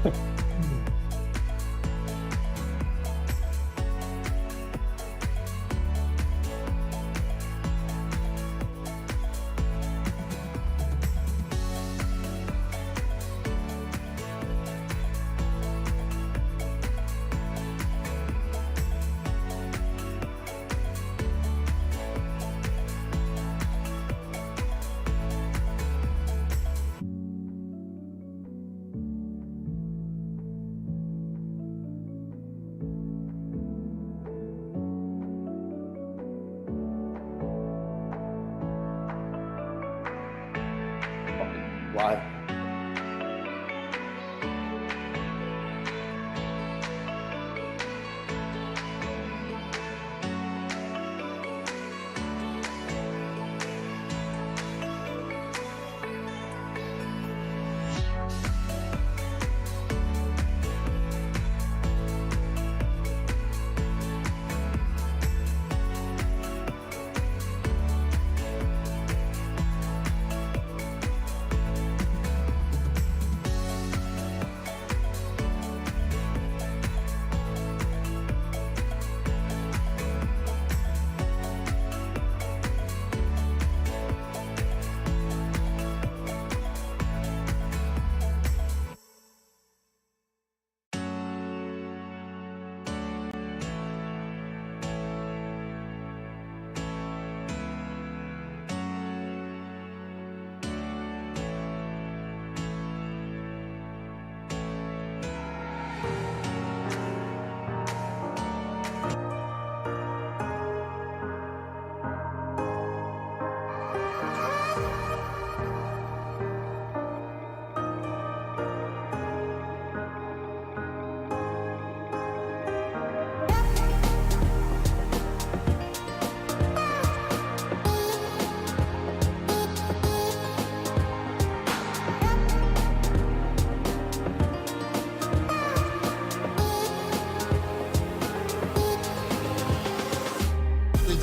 Live.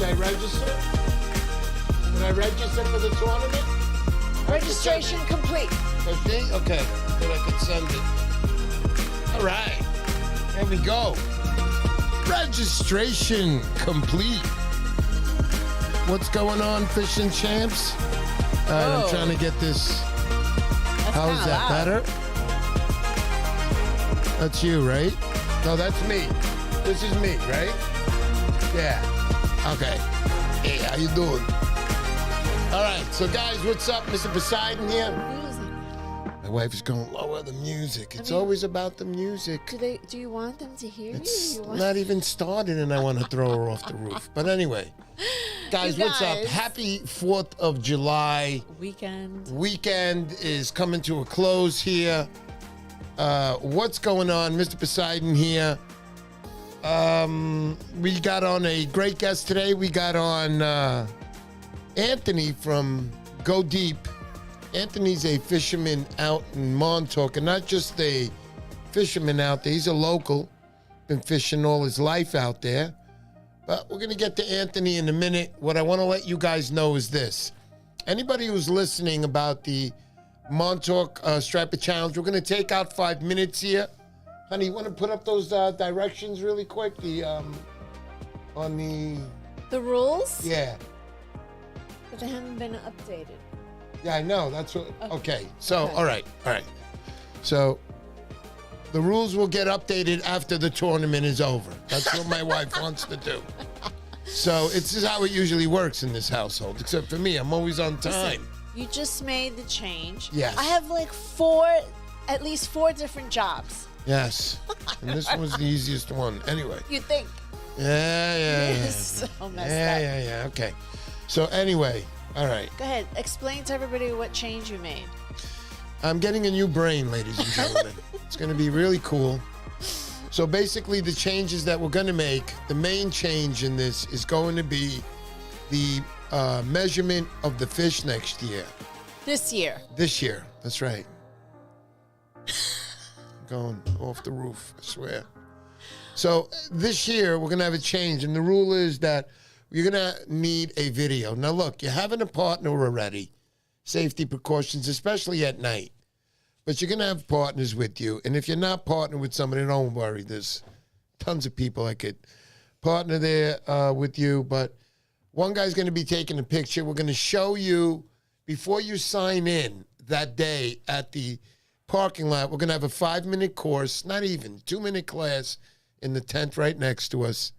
Did I register? Did I register for the tournament? Registration complete. Okay, okay. Then I could send it. All right. There we go. Registration complete. What's going on, fishing champs? All right, I'm trying to get this. How's that better? That's you, right? No, that's me. This is me, right? Yeah. Okay. Hey, how you doing? All right, so guys, what's up? Mr. Poseidon here. My wife is going, lower the music. It's always about the music. Do you want them to hear It's you? not even started and I want to throw her off the roof. But anyway, guys, what's up? Happy 4th of July. Weekend is coming to a close here. What's going on? Mr. Poseidon here. We got on a great guest today. We got on Anthony from Go Deep. Anthony's a fisherman out in Montauk, and not just a fisherman out there. He's a local. Been fishing all his life out there. But we're going to get to Anthony in a minute. What I want to let you guys know is this. Anybody who's listening about the Montauk Striper Challenge, we're going to take out 5 minutes here. Honey, you want to put up those directions really quick? On the rules? Yeah. But they haven't been updated. Yeah, I know. That's what. Okay. So, all right. So, the rules will get updated after the tournament is over. That's what my wife wants to do. So, this is how it usually works in this household. Except for me, I'm always on time. Listen, you just made the change. Yes. I have like at least four different jobs. Yes. And this was the easiest one. Anyway. You think? Yeah. So messed up. Yeah. Okay. So anyway, all right. Go ahead. Explain to everybody what change you made. I'm getting a new brain, ladies and gentlemen. It's going to be really cool. So basically the changes that we're going to make, the main change in this is going to be the measurement of the fish next year. This year. This year. That's right. Going off the roof, I swear. So this year we're gonna have a change, and the rule is that you're gonna need a video. Now look, you're having a partner already, safety precautions, especially at night. But you're going to have partners with you. And if you're not partnered with somebody, don't worry. There's tons of people that could partner there with you. But one guy's going to be taking a picture. We're going to show you before you sign in that day at the parking lot. We're going to have a 5-minute course, not even 2-minute class in the tent right next to us.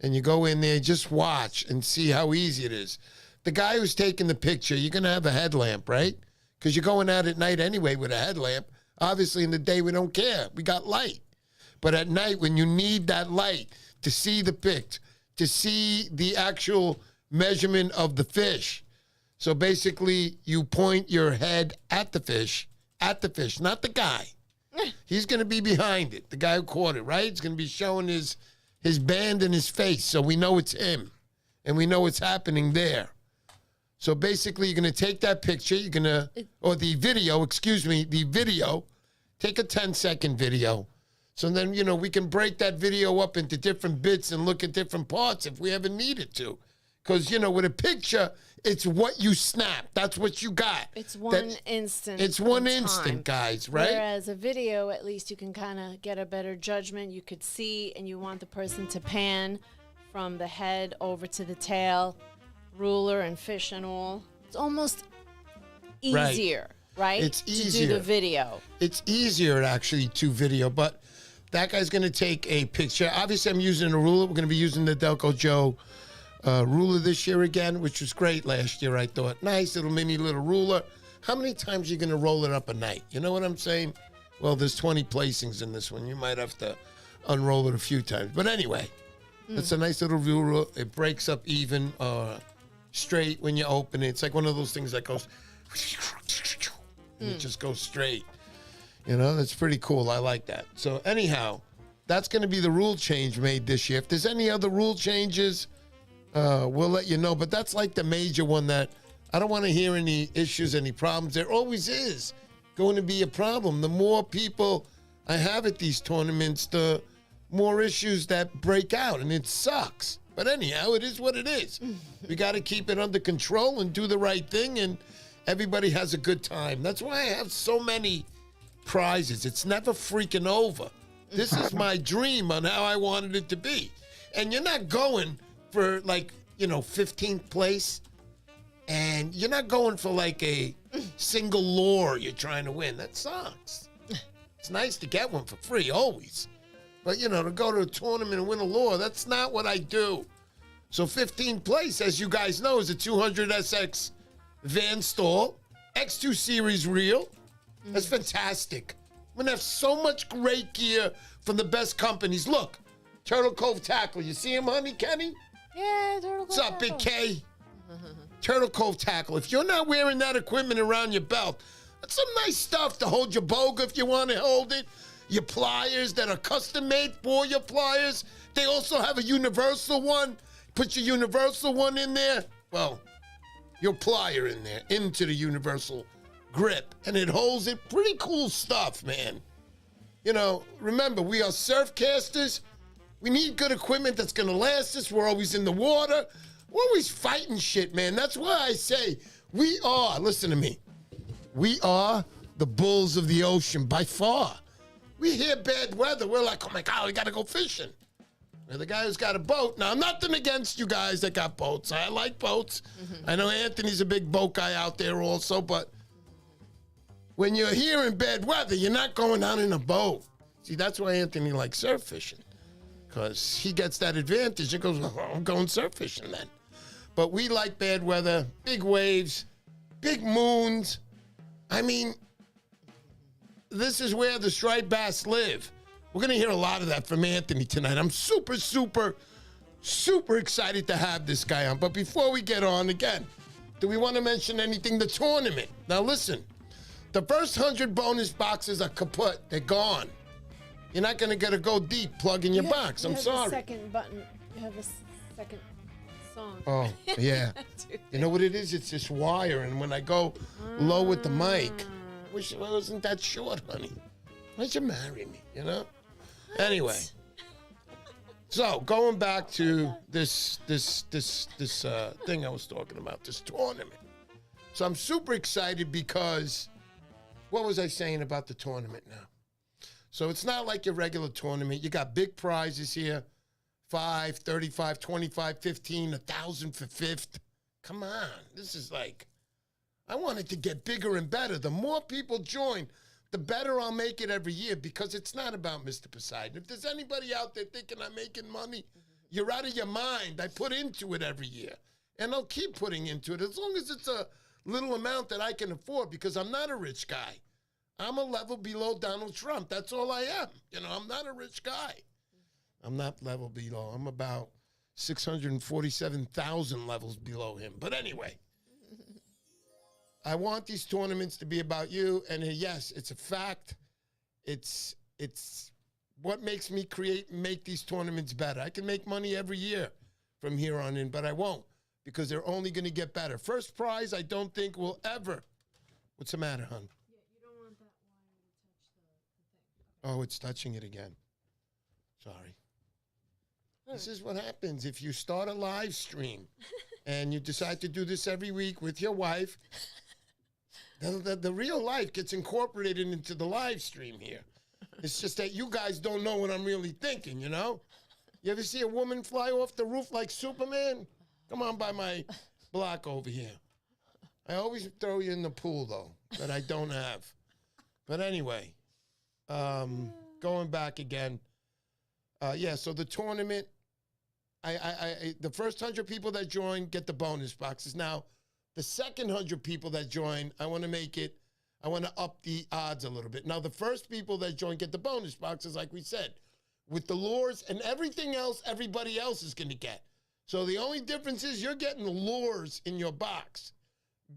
And you go in there, just watch and see how easy it is. The guy who's taking the picture, you're going to have a headlamp, right? Because you're going out at night anyway with a headlamp. Obviously, in the day, we don't care. We got light. But at night, when you need that light to see the pic, to see the actual measurement of the fish. So basically, you point your head at the fish, not the guy. He's going to be behind it, the guy who caught it, right? He's going to be showing his band in his face, so we know it's him, and we know what's happening there. So basically, you're going to take that picture, or the video, take a 10-second video. So then, we can break that video up into different bits and look at different parts if we ever needed to. Because, with a picture, it's what you snap. That's what you got. It's one instant. It's one instant, guys, right? Whereas a video, at least you can kind of get a better judgment. You could see, and you want the person to pan from the head over to the tail, ruler and fish and all. It's almost easier, right? It's easier. To do the video. It's easier, actually, to video, but that guy's going to take a picture. Obviously, I'm using a ruler. We're going to be using the Delco Joe ruler this year again, which was great last year, I thought. Nice little little ruler. How many times are you going to roll it up a night? You know what I'm saying? Well, there's 20 placings in this one. You might have to unroll it a few times. But anyway, it's a nice little ruler. It breaks up even straight when you open it. It's like one of those things that goes, and it just goes straight. That's pretty cool. I like that. So anyhow, that's going to be the rule change made this year. If there's any other rule changes, we'll let you know. But that's like the major one that I don't want to hear any issues, any problems. There always is going to be a problem. The more people I have at these tournaments, the more issues that break out, and it sucks. But anyhow, it is what it is. We got to keep it under control and do the right thing, and everybody has a good time. That's why I have so many prizes. It's never freaking over. This is my dream on how I wanted it to be. And you're not going for 15th place, and you're not going for like a single lure you're trying to win. That sucks. It's nice to get one for free always. But, to go to a tournament and win a lure, that's not what I do. So 15th place, as you guys know, is a 200 SX Van Stall, X2 Series reel. That's fantastic. I'm going to have so much great gear from the best companies. Look, Turtle Cove Tackle. You see him, honey, Kenny? Yeah, Turtle Cove. What's up, Big K? Turtle Cove Tackle. If you're not wearing that equipment around your belt, that's some nice stuff to hold your boga if you want to hold it. Your pliers that are custom made for your pliers. They also have a universal one. Put your universal one in there. Well, your plier in there into the universal grip, and it holds it. Pretty cool stuff, man. Remember, we are surf casters. We need good equipment that's going to last us. We're always in the water. We're always fighting shit, man. That's why I say listen to me, we are the bulls of the ocean by far. We hear bad weather, we're like, oh my God, we got to go fishing. We're the guy who's got a boat. Now, nothing against you guys that got boats. I like boats. I know Anthony's a big boat guy out there also, but when you're hearing bad weather, you're not going out in a boat. See, that's why Anthony likes surf fishing, because he gets that advantage. He goes, oh, I'm going surf fishing then. But we like bad weather, big waves, big moons. I mean, this is where the striped bass live. We're going to hear a lot of that from Anthony tonight. I'm super, super, super excited to have this guy on. But before we get on, again, do we want to mention anything? The tournament. Now, listen, the first 100 bonus boxes are kaput. They're gone. You're not going to get a go deep plug in your box. I'm sorry. You have the second button. You have the second song. Oh, yeah. You know what it is? It's this wire, and when I go low with the mic, wish it wasn't that short, honey. Why'd you marry me, Anyway. So, going back to this thing I was talking about, this tournament. So, I'm super excited because what was I saying about the tournament now? So it's not like your regular tournament. You got big prizes here. 5, 35, 25, 15, 1,000 for fifth. Come on. This is like, I want it to get bigger and better. The more people join, the better I'll make it every year, because it's not about Mr. Poseidon. If there's anybody out there thinking I'm making money, you're out of your mind. I put into it every year. And I'll keep putting into it as long as it's a little amount that I can afford, because I'm not a rich guy. I'm a level below Donald Trump. That's all I am. You know, I'm not a rich guy. I'm not level below. I'm about 647,000 levels below him. But anyway, I want these tournaments to be about you. And yes, it's a fact. It's what makes me make these tournaments better. I can make money every year from here on in, but I won't, because they're only going to get better. First prize, I don't think will ever. What's the matter, hon? Yeah, you don't want that wire to touch the thing. Oh, it's touching it again. Sorry. This is what happens if you start a live stream and you decide to do this every week with your wife. The real life gets incorporated into the live stream here. It's just that you guys don't know what I'm really thinking, you know? You ever see a woman fly off the roof like Superman? Come on by my block over here. I always throw you in the pool, though, that I don't have. But anyway, going back again. Yeah, so the tournament, the first 100 people that join get the bonus boxes. Now, the second 100 people that join, I want to up the odds a little bit. Now, the first people that join get the bonus boxes, like we said, with the lures and everything else everybody else is going to get. So the only difference is you're getting the lures in your box.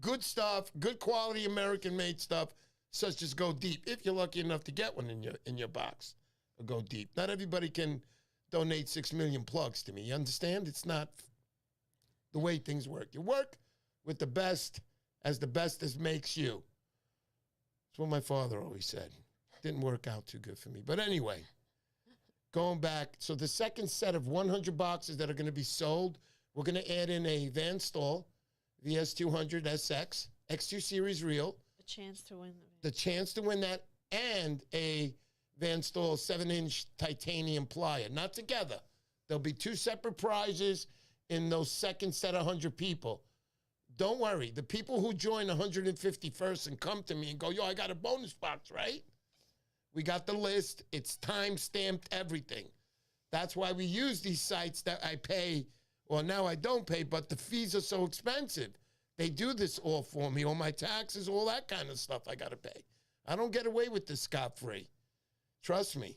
Good stuff, good quality American-made stuff, such as Go Deep, if you're lucky enough to get one in your box. Go Deep. Not everybody can donate 6 million plugs to me. You understand? It's not the way things work. You work with the best as makes you. That's what my father always said. Didn't work out too good for me. But anyway, going back, so the second set of 100 boxes that are going to be sold, we're going to add in a Van Stall VS200 SX, X2 Series Reel. A chance to win. The chance to win that, and a Van Stall 7-inch titanium plier. Not together. There'll be 2 separate prizes in those second set of 100 people. Don't worry. The people who join 151st and come to me and go, yo, I got a bonus box, right? We got the list. It's time-stamped everything. That's why we use these sites that I pay. Well, now I don't pay, but the fees are so expensive. They do this all for me, all my taxes, all that kind of stuff I got to pay. I don't get away with this scot-free. Trust me.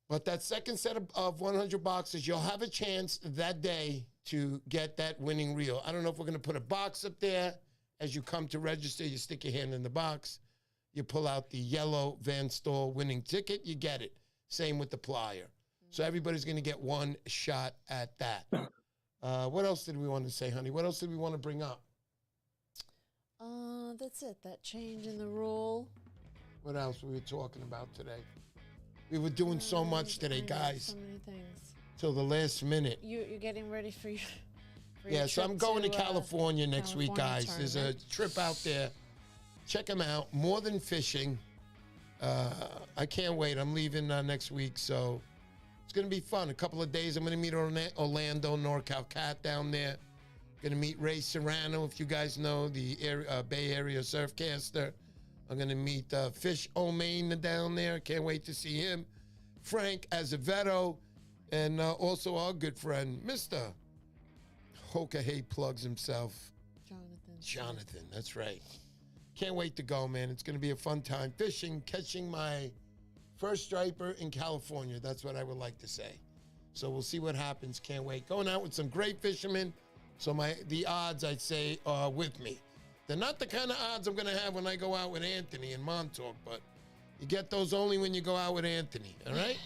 But that second set of 100 boxes, you'll have a chance that day to get that winning reel. I don't know if we're going to put a box up there. As you come to register, you stick your hand in the box. You pull out the yellow Van Stall winning ticket. You get it. Same with the plier. So everybody's going to get one shot at that. What else did we want to say, honey? What else did we want to bring up? That's it. That change in the rule. What else were we talking about today? We were doing so much today, guys. So many things. Till the last minute. You're getting ready for your yeah, so I'm going to California next week, guys. Tournament. There's a trip out there. Check them out. More Than Fishing. I can't wait. I'm leaving next week, so it's going to be fun. A couple of days. I'm going to meet Orlando, NorCal Cat down there. Going to meet Ray Serrano, if you guys know, the Bay Area surfcaster. I'm going to meet Fish O'Main down there. Can't wait to see him. Frank Azevedo, and also our good friend, Mr. Hoka Hay Plugs himself. Jonathan, that's right. Can't wait to go, man. It's going to be a fun time. Fishing, catching my first striper in California. That's what I would like to say. So we'll see what happens. Can't wait. Going out with some great fishermen. So the odds, I'd say, are with me. They're not the kind of odds I'm going to have when I go out with Anthony in Montauk, but you get those only when you go out with Anthony, all right?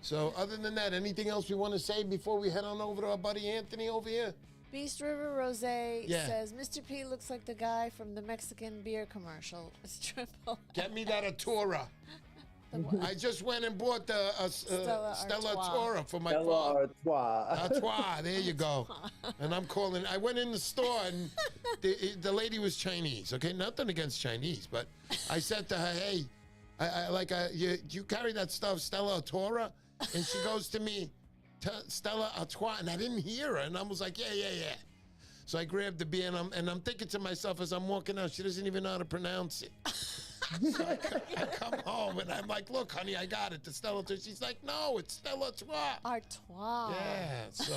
So other than that, anything else we want to say before we head on over to our buddy Anthony over here? Beast River Rose says, Mr. P looks like the guy from the Mexican beer commercial. It's triple. Get me that Atura. I just went and bought the Stella Artois for my father. Artois. Artois, there you go. And I'm calling. I went in the store and the lady was Chinese. Okay, nothing against Chinese, but I said to her, "Hey, you carry that stuff, Stella Artois?" And she goes to me, "Stella Artois," and I didn't hear her, and I was like, "Yeah." So I grabbed the beer, and I'm thinking to myself as I'm walking out, she doesn't even know how to pronounce it. So I come home, and I'm like, "Look, honey, I got it. The Stella Artois." She's like, "No, it's Stella Artois." Artois. Yeah. So.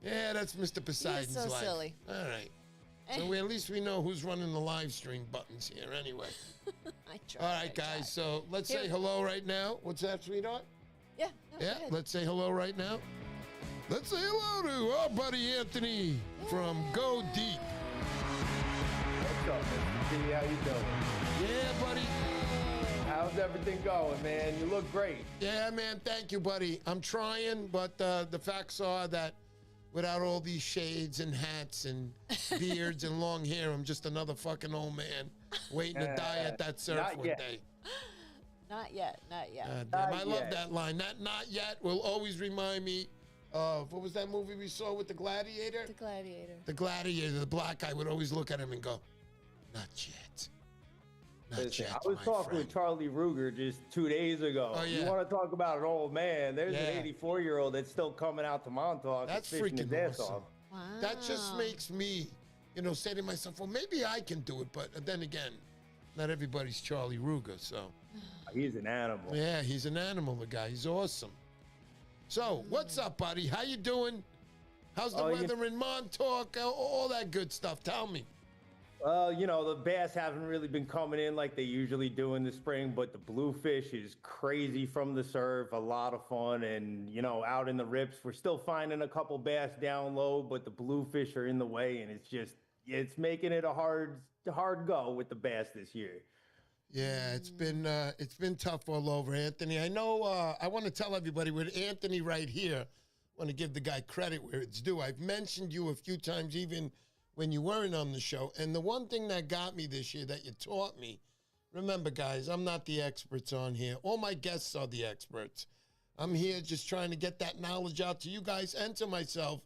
Yeah, that's Mr. Poseidon's so life. Silly. All right. So at least we know who's running the live stream buttons here anyway. I tried. All right, guys. So let's say hello right now. What's that, sweetheart? Yeah. No, Yeah, let's say hello right now. Let's say hello to our buddy Anthony from Go Deep. What's up, Mr. T? How you doing? Yeah, buddy. How's everything going, man? You look great. Yeah, man. Thank you, buddy. I'm trying, but the facts are that without all these shades and hats and beards and long hair, I'm just another fucking old man waiting to die at that surf one day. Not yet. Damn, I love that line. That "not yet" will always remind me of, what was that movie we saw with the gladiator? The gladiator. The gladiator, the black guy would always look at him and go, "Not yet. Not Listen, yet, I was my talking friend." with Charlie Ruger just 2 days ago. Oh, yeah. You want to talk about an old man? There's Yeah. an 84-year-old that's still coming out to Montauk. That's fishing his freaking ass awesome. off. Wow. That just makes me, say to myself, well, maybe I can do it. But then again, not everybody's Charlie Ruger. So, He's an animal. yeah, he's an animal, the guy. He's awesome. So, what's up, buddy? How you doing? How's the weather in Montauk? All that good stuff. Tell me. Well, the bass haven't really been coming in like they usually do in the spring, but the bluefish is crazy from the surf, a lot of fun. And, out in the rips, we're still finding a couple bass down low, but the bluefish are in the way, and it's making it a hard go with the bass this year. Yeah, it's been tough all over, Anthony. I know. I want to tell everybody with Anthony right here. I want to give the guy credit where it's due. I've mentioned you a few times, even when you weren't on the show. And the one thing that got me this year that you taught me, remember, guys, I'm not the experts on here. All my guests are the experts. I'm here just trying to get that knowledge out to you guys and to myself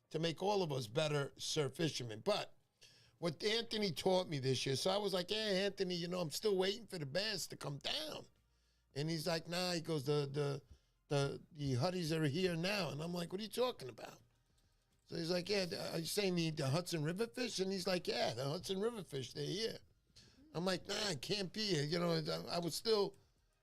to make all of us better surf fishermen. But what Anthony taught me this year, so I was like, "Yeah, Anthony, I'm still waiting for the bass to come down." And he's like, "Nah," he goes, the huddies are here now. And I'm like, "What are you talking about?" So he's like, "Yeah, are you saying the Hudson River fish?" And he's like, "Yeah, the Hudson River fish, they're here." I'm like, "Nah, it can't be here." I was still,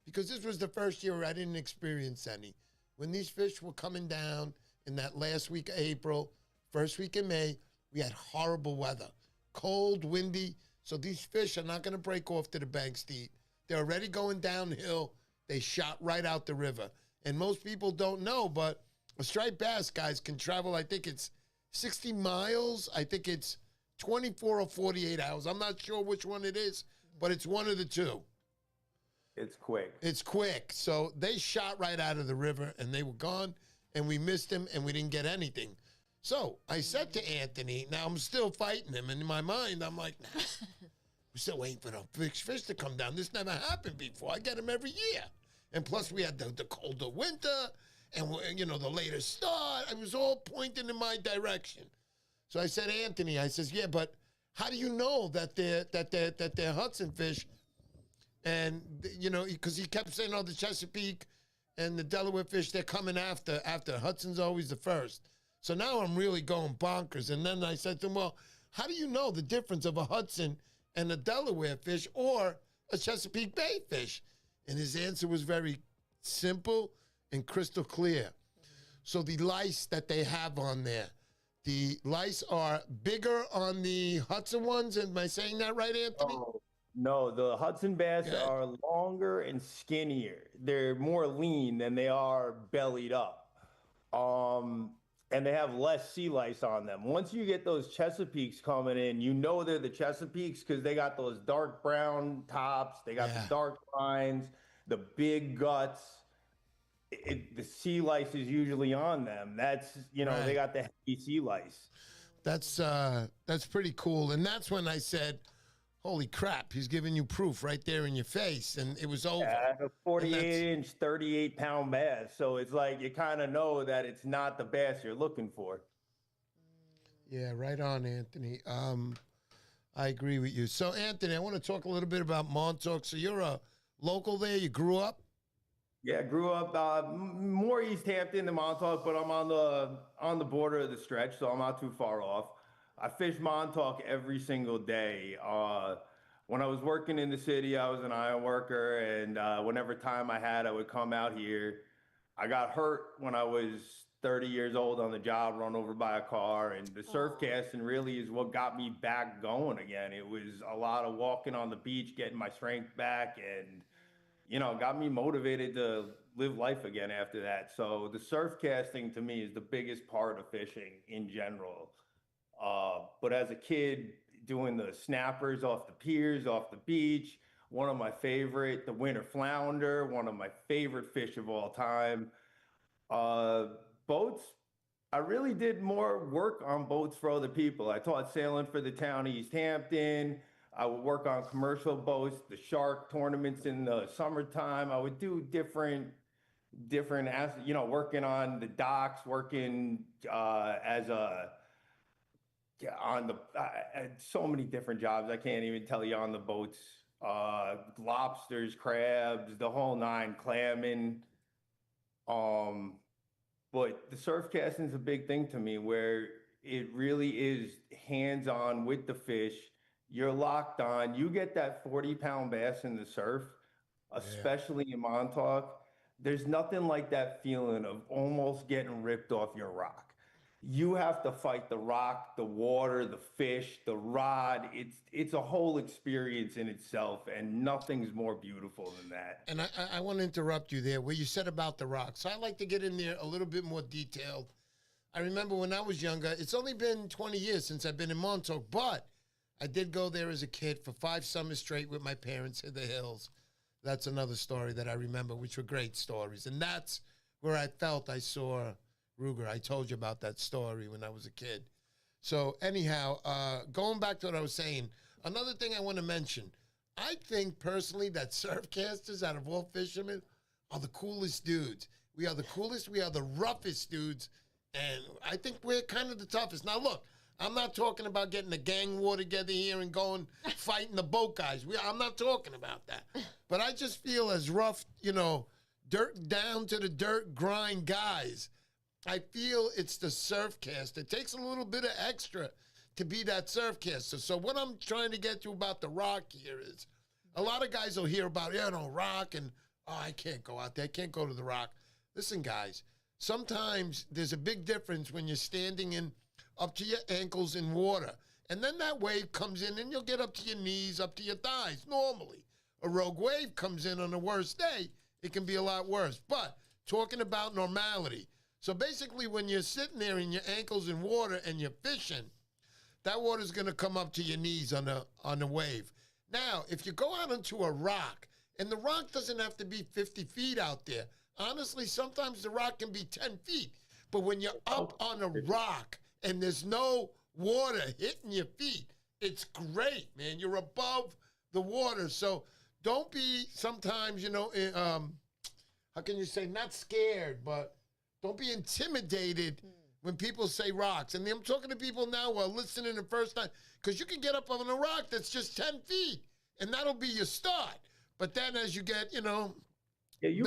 because this was the first year where I didn't experience any. When these fish were coming down in that last week of April, first week in May, we had horrible weather. Cold, windy. So these fish are not going to break off to the banks to eat. They're already going downhill. They shot right out the river. And most people don't know, but a striped bass, guys, can travel, I think it's 60 miles. I think it's 24 or 48 hours. I'm not sure which one it is, but it's one of the two. It's quick. It's quick. So they shot right out of the river, and they were gone, and we missed them, and we didn't get anything. So I said to Anthony, now I'm still fighting him, and in my mind, I'm like, "Nah, we're still waiting for the big fish to come down. This never happened before. I get them every year." And plus, we had the colder winter, and the later start. It was all pointing in my direction. So I said, "Anthony," I says, "Yeah, but how do you know that they're Hudson fish?" And because he kept saying, "Oh, the Chesapeake and the Delaware fish, they're coming after. Hudson's always the first." So now I'm really going bonkers. And then I said to him, "Well, how do you know the difference of a Hudson and a Delaware fish or a Chesapeake Bay fish?" And his answer was very simple and crystal clear. So the lice that they have on there, the lice are bigger on the Hudson ones. Am I saying that right, Anthony? Oh, no, the Hudson bass are longer and skinnier. They're more lean than they are bellied up. And they have less sea lice on them. Once you get those Chesapeakes coming in, they're the Chesapeakes because they got those dark brown tops. They got the dark lines, the big guts. The sea lice is usually on them. That's, they got the heavy sea lice. That's pretty cool. And that's when I said, "Holy crap, he's giving you proof right there in your face." And it was over. Yeah, a 48-inch, 38-pound bass. So it's like you kind of know that it's not the bass you're looking for. Yeah, right on, Anthony. I agree with you. So, Anthony, I want to talk a little bit about Montauk. So, you're a local there. You grew up. Yeah, grew up more East Hampton than Montauk, but I'm on the border of the stretch, so I'm not too far off. I fish Montauk every single day. When I was working in the city, I was an iron worker, and whenever time I had, I would come out here. I got hurt when I was 30 years old on the job, run over by a car, and the surf casting really is what got me back going again. It was a lot of walking on the beach, getting my strength back, and got me motivated to live life again after that. So the surf casting to me is the biggest part of fishing in general. But as a kid, doing the snappers off the piers, off the beach, one of my favorite, the winter flounder, one of my favorite fish of all time. Boats, I really did more work on boats for other people. I taught sailing for the town of East Hampton. I would work on commercial boats, the shark tournaments in the summertime. I would do different, working on the docks, working as a on the so many different jobs. I can't even tell you on the boats. Lobsters, crabs, the whole nine, clamming. But the surf casting is a big thing to me where it really is hands-on with the fish. You're locked on. You get that 40-pound bass in the surf, especially in Montauk. There's nothing like that feeling of almost getting ripped off your rock. You have to fight the rock, the water, the fish, the rod. It's a whole experience in itself, and nothing's more beautiful than that. And I want to interrupt you there where you said about the rocks. So I'd like to get in there a little bit more detailed. I remember when I was younger, it's only been 20 years since I've been in Montauk, but I did go there as a kid for 5 summers straight with my parents in the hills. That's another story that I remember, which were great stories. And that's where I felt I saw Ruger. I told you about that story when I was a kid. So anyhow, going back to what I was saying, another thing I want to mention, I think personally that surf casters out of all fishermen are the coolest dudes. We are the coolest. We are the roughest dudes. And I think we're kind of the toughest. Now, look, I'm not talking about getting a gang war together here and going fighting the boat guys. I'm not talking about that. But I just feel as rough, dirt down to the dirt grind guys. I feel it's the surf cast. It takes a little bit of extra to be that surf caster. So what I'm trying to get to about the rock here is a lot of guys will hear about, rock, and, I can't go out there. I can't go to the rock. Listen, guys, sometimes there's a big difference when you're standing in up to your ankles in water. And then that wave comes in and you'll get up to your knees, up to your thighs, normally. A rogue wave comes in on the worst day, it can be a lot worse. But talking about normality, so basically when you're sitting there in your ankles in water and you're fishing, that water's going to come up to your knees on the wave. Now, if you go out onto a rock, and the rock doesn't have to be 50 feet out there. Honestly, sometimes the rock can be 10 feet. But when you're up on a rock and there's no water hitting your feet, it's great, man. You're above the water. So don't be sometimes, how can you say, not scared, but don't be intimidated when people say rocks. And I'm talking to people now who are listening the first time, because you can get up on a rock that's just 10 feet, and that'll be your start. But then as you get, you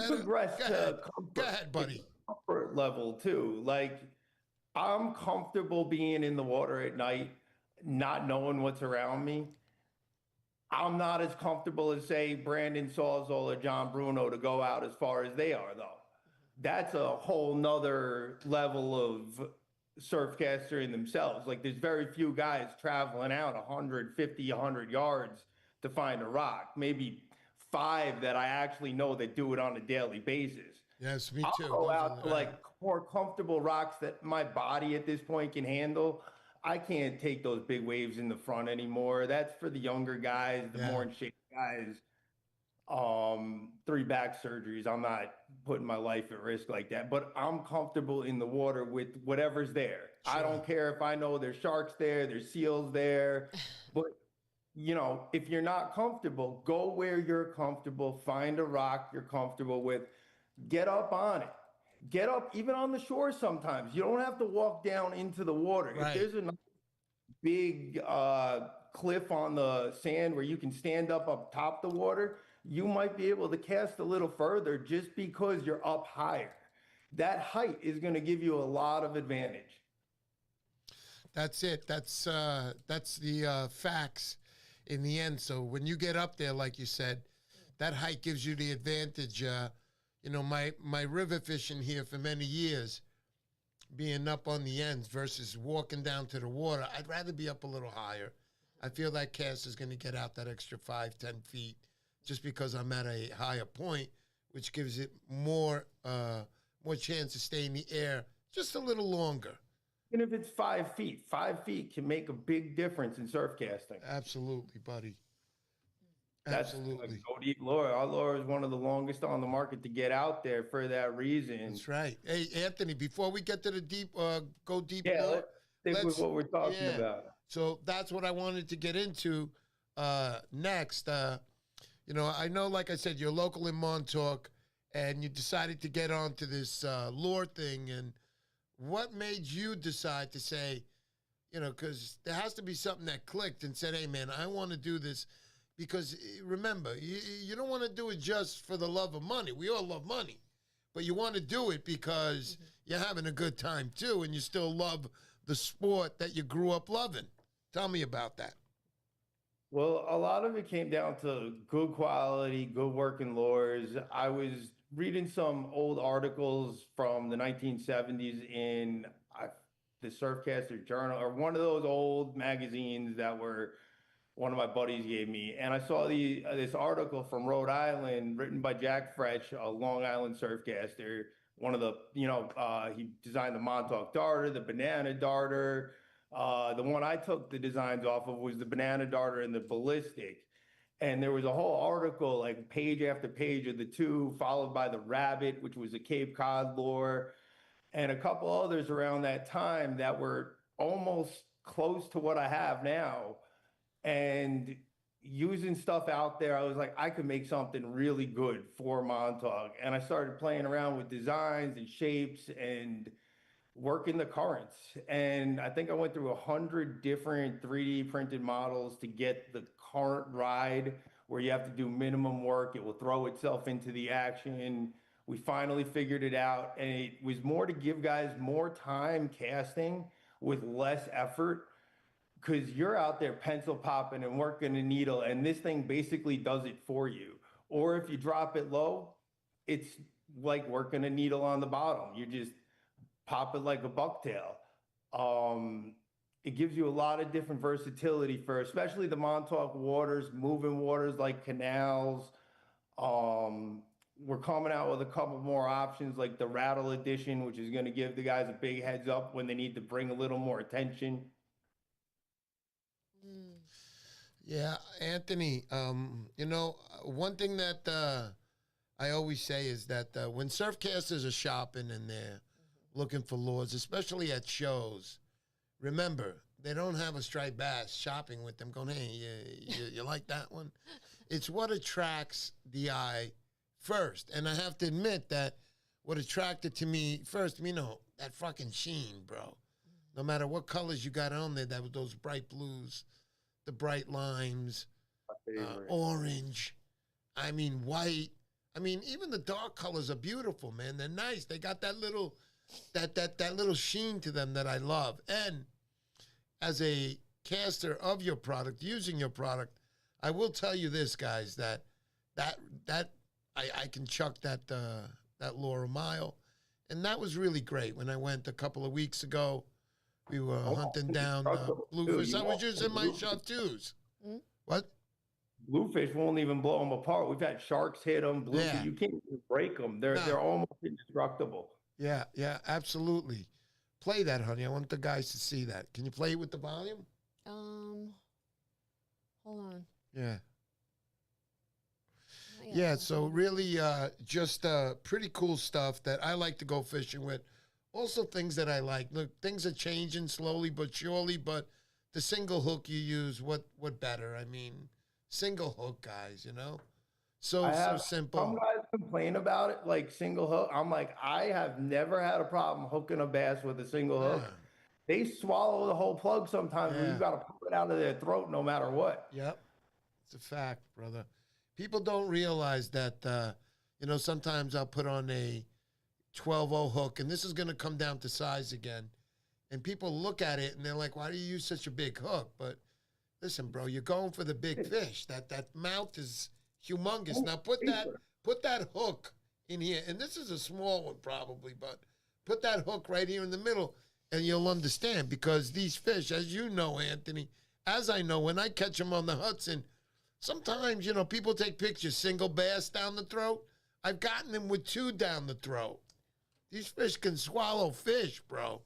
progress to comfort. Go ahead, buddy. Comfort level, too. Like, I'm comfortable being in the water at night, not knowing what's around me. I'm not as comfortable as, say, Brandon Sawzall or John Bruno to go out as far as they are, though. That's a whole nother level of surfcaster in themselves. Like, there's very few guys traveling out 150, 100 yards to find a rock. Maybe 5 that I actually know that do it on a daily basis. Yes, me too. I'll go out to like more comfortable rocks that my body at this point can handle. I can't take those big waves in the front anymore. That's for the younger guys, the more in shape guys. 3 back surgeries. I'm not putting my life at risk like that, but I'm comfortable in the water with whatever's there. Sure. I don't care if I know there's sharks there, there's seals there, but if you're not comfortable, go where you're comfortable, find a rock you're comfortable with, get up on it. Get up even on the shore sometimes. You don't have to walk down into the water. Right. If there's a nice big cliff on the sand where you can stand up top the water, you might be able to cast a little further just because you're up higher. That height is going to give you a lot of advantage. That's it. That's the facts in the end. So when you get up there, like you said, that height gives you the advantage. You know, my river fishing here for many years, being up on the ends versus walking down to the water, I'd rather be up a little higher. I feel that cast is going to get out that extra 5-10 feet just because I'm at a higher point, which gives it more chance to stay in the air just a little longer. Even if it's 5 feet, 5 feet can make a big difference in surf casting. Absolutely, buddy. That's Absolutely. Go Deep lure. Our lure is one of the longest on the market to get out there for that reason. That's right. Hey, Anthony, before we get to the deep, go deep. Yeah, lure, let's stick with what we're talking about. So that's what I wanted to get into next. You know, I know, like I said, you're local in Montauk, and you decided to get onto this lure thing. And what made you decide to say, you know, because there has to be something that clicked and said, hey, man, I want to do this. Because remember, you don't want to do it just for the love of money. We all love money. But you want to do it because you're having a good time, too, and you still love the sport that you grew up loving. Tell me about that. Well, a lot of it came down to good quality, good working lures. I was reading some old articles from the 1970s in the Surfcaster Journal, or one of those old magazines that were one of my buddies gave me, and I saw this article from Rhode Island written by Jack Fresh, a Long Island surfcaster. One of the, he designed the Montauk Darter, the Banana Darter. The one I took the designs off of was the Banana Darter and the Ballistic. And there was a whole article, like page after page of the two, followed by the Rabbit, which was a Cape Cod lure, and a couple others around that time that were almost close to what I have now. And using stuff out there, I was like, I could make something really good for Montauk. And I started playing around with designs and shapes and working the currents. And I think I went through 100 different 3D printed models to get the current ride where you have to do minimum work. It will throw itself into the action. We finally figured it out. And it was more to give guys more time casting with less effort, because you're out there pencil popping and working a needle, and this thing basically does it for you. Or if you drop it low, it's like working a needle on the bottom. You just pop it like a bucktail. It gives you a lot of different versatility for especially the Montauk waters, moving waters like canals. We're coming out with a couple more options like the Rattle Edition, which is going to give the guys a big heads up when they need to bring a little more attention. Yeah, Anthony, you know, one thing that I always say is that when surfcasters are shopping and they're looking for lures, especially at shows, remember, they don't have a striped bass shopping with them going, hey, you like that one? It's what attracts the eye first. And I have to admit that what attracted to me first, you know, that fucking sheen, bro. No matter what colors you got on there, that was those bright blues, the bright limes, orange, I mean, white. I mean, even the dark colors are beautiful, man. They're nice. They got that little, that little sheen to them that I love. And as a caster of your product, using your product, I will tell you this, guys, that I can chuck that lure a mile. And that was really great. When I went a couple of weeks ago, we were hunting down bluefish. I was using my shot twos. What? Bluefish won't even blow them apart. We've had sharks hit them. Bluefish, you can't even break them. They're almost indestructible. Yeah, absolutely. Play that, honey. I want the guys to see that. Can you play it with the volume? Hold on. Yeah. Yeah, so really just pretty cool stuff that I like to go fishing with. Also things that I like. Look, things are changing slowly but surely, but the single hook you use, what better? I mean, single hook, guys, you know? So simple. Some guys complain about it, like single hook. I'm like, I have never had a problem hooking a bass with a single hook. they swallow the whole plug sometimes where you got to pull it out of their throat no matter what. Yep. It's a fact, brother. People don't realize that, you know, sometimes I'll put on a 12-0 hook, and this is going to come down to size again. And people look at it, and they're like, why do you use such a big hook? But listen, bro, you're going for the big fish. That mouth is humongous. Now put that hook in here, and this is a small one probably, but put that hook right here in the middle, and you'll understand. Because these fish, as you know, Anthony, as I know, when I catch them on the Hudson, sometimes, you know, people take pictures, single bass down the throat. I've gotten them with 2 down the throat. These fish can swallow fish, bro.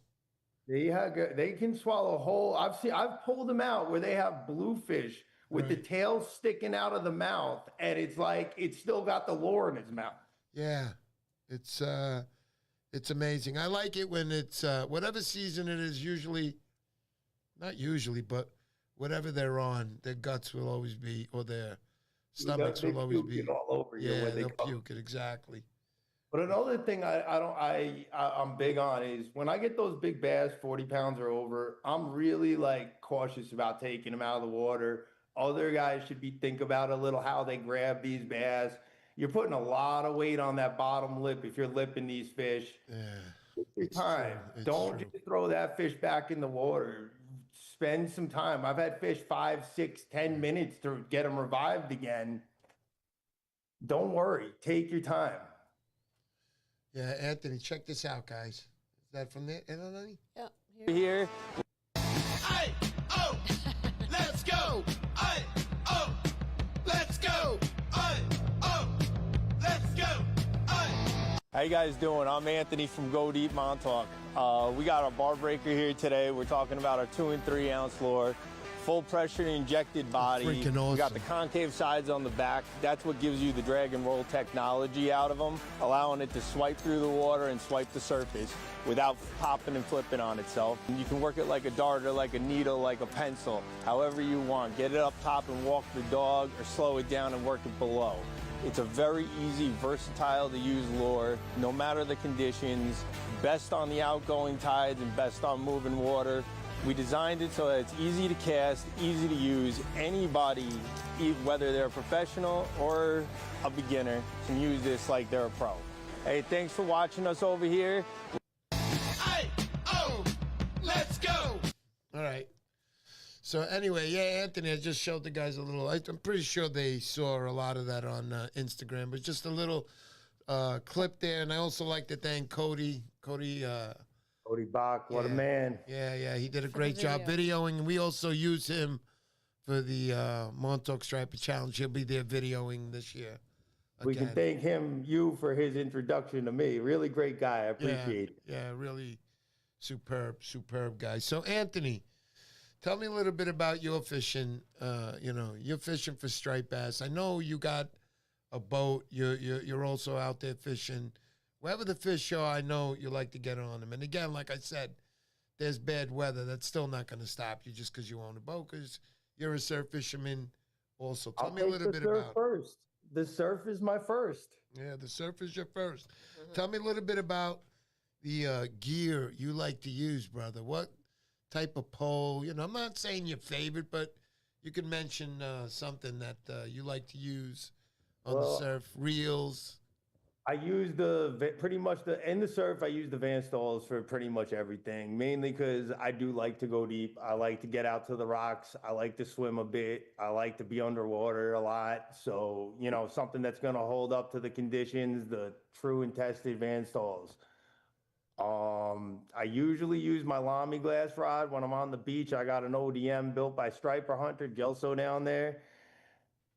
They can swallow whole. I've pulled them out where they have bluefish with the tail sticking out of the mouth, and it's like it's still got the lure in its mouth. Yeah, it's amazing. I like it when it's whatever season it is. Usually, not usually, but whatever they're on, their guts will always be, or their stomachs will always be all over you when they'll come. puke it exactly. But another thing I'm big on is when I get those big bass, 40 pounds or over, I'm really like cautious about taking them out of the water. Other guys should think about a little how they grab these bass. You're putting a lot of weight on that bottom lip if you're lipping these fish. Yeah. Take your time. Don't just throw that fish back in the water. Spend some time. I've had fish 5, 6, 10 minutes to get them revived again. Don't worry. Take your time. Yeah, Anthony, check this out, guys. Is that from there, Anthony? Yeah. Here. Hey, oh, let's go. Hey, oh, let's go. Hey, oh, let's go. Hey. How you guys doing? I'm Anthony from Go Deep Montauk. We got our bar breaker here today. We're talking about our 2 and 3 ounce lure. Full pressure injected body. Freaking awesome. We got the concave sides on the back. That's what gives you the drag and roll technology out of them, allowing it to swipe through the water and swipe the surface without popping and flipping on itself. And you can work it like a dart or like a needle, like a pencil, however you want. Get it up top and walk the dog, or slow it down and work it below. It's a very easy, versatile to use lure, no matter the conditions, best on the outgoing tides and best on moving water. We designed it so that it's easy to cast, easy to use. Anybody, whether they're a professional or a beginner, can use this like they're a pro. Hey, thanks for watching us over here. Hey, oh, let's go. All right. So anyway, yeah, Anthony, I just showed the guys a little. I'm pretty sure they saw a lot of that on Instagram, but just a little clip there. And I also like to thank Cody Bach, what a man. Yeah, he did a great job videoing. And we also use him for the MONTAUK Striper Challenge. He'll be there videoing this year. We can thank you for his introduction to me. Really great guy. I appreciate it. Yeah, really superb guy. So, Anthony, tell me a little bit about your fishing. You're fishing for striped bass. I know you got a boat. You're also out there fishing. Wherever the fish are, I know you like to get on them. And again, like I said, there's bad weather. That's still not going to stop you just because you own a boat, because you're a surf fisherman also. Tell me a little bit about first. The surf is my first. Yeah, the surf is your first. Tell me a little bit about the gear you like to use, brother. What type of pole? I'm not saying your favorite, but you can mention something that you like to use on the surf. Reels. I use in the surf, I use the Van Stalls for pretty much everything, mainly because I do like to go deep. I like to get out to the rocks. I like to swim a bit. I like to be underwater a lot. So, something that's going to hold up to the conditions, the true and tested Van Stalls. I usually use my Lamy glass rod when I'm on the beach. I got an ODM built by Striper Hunter, Gelso down there.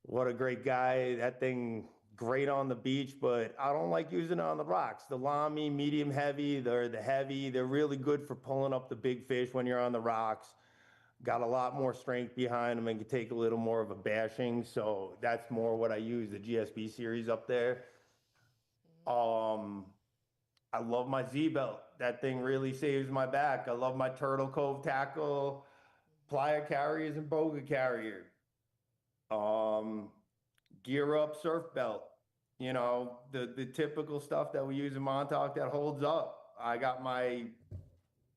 What a great guy. That thing, great on the beach, but I don't like using it on the rocks. The Lamy, medium heavy, they're the heavy. They're really good for pulling up the big fish when you're on the rocks. Got a lot more strength behind them and can take a little more of a bashing. So that's more what I use, the GSB series up there. I love my Z-belt. That thing really saves my back. I love my Turtle Cove tackle, plier carriers, and boga carrier. Gear up surf belt. The typical stuff that we use in Montauk that holds up. I got my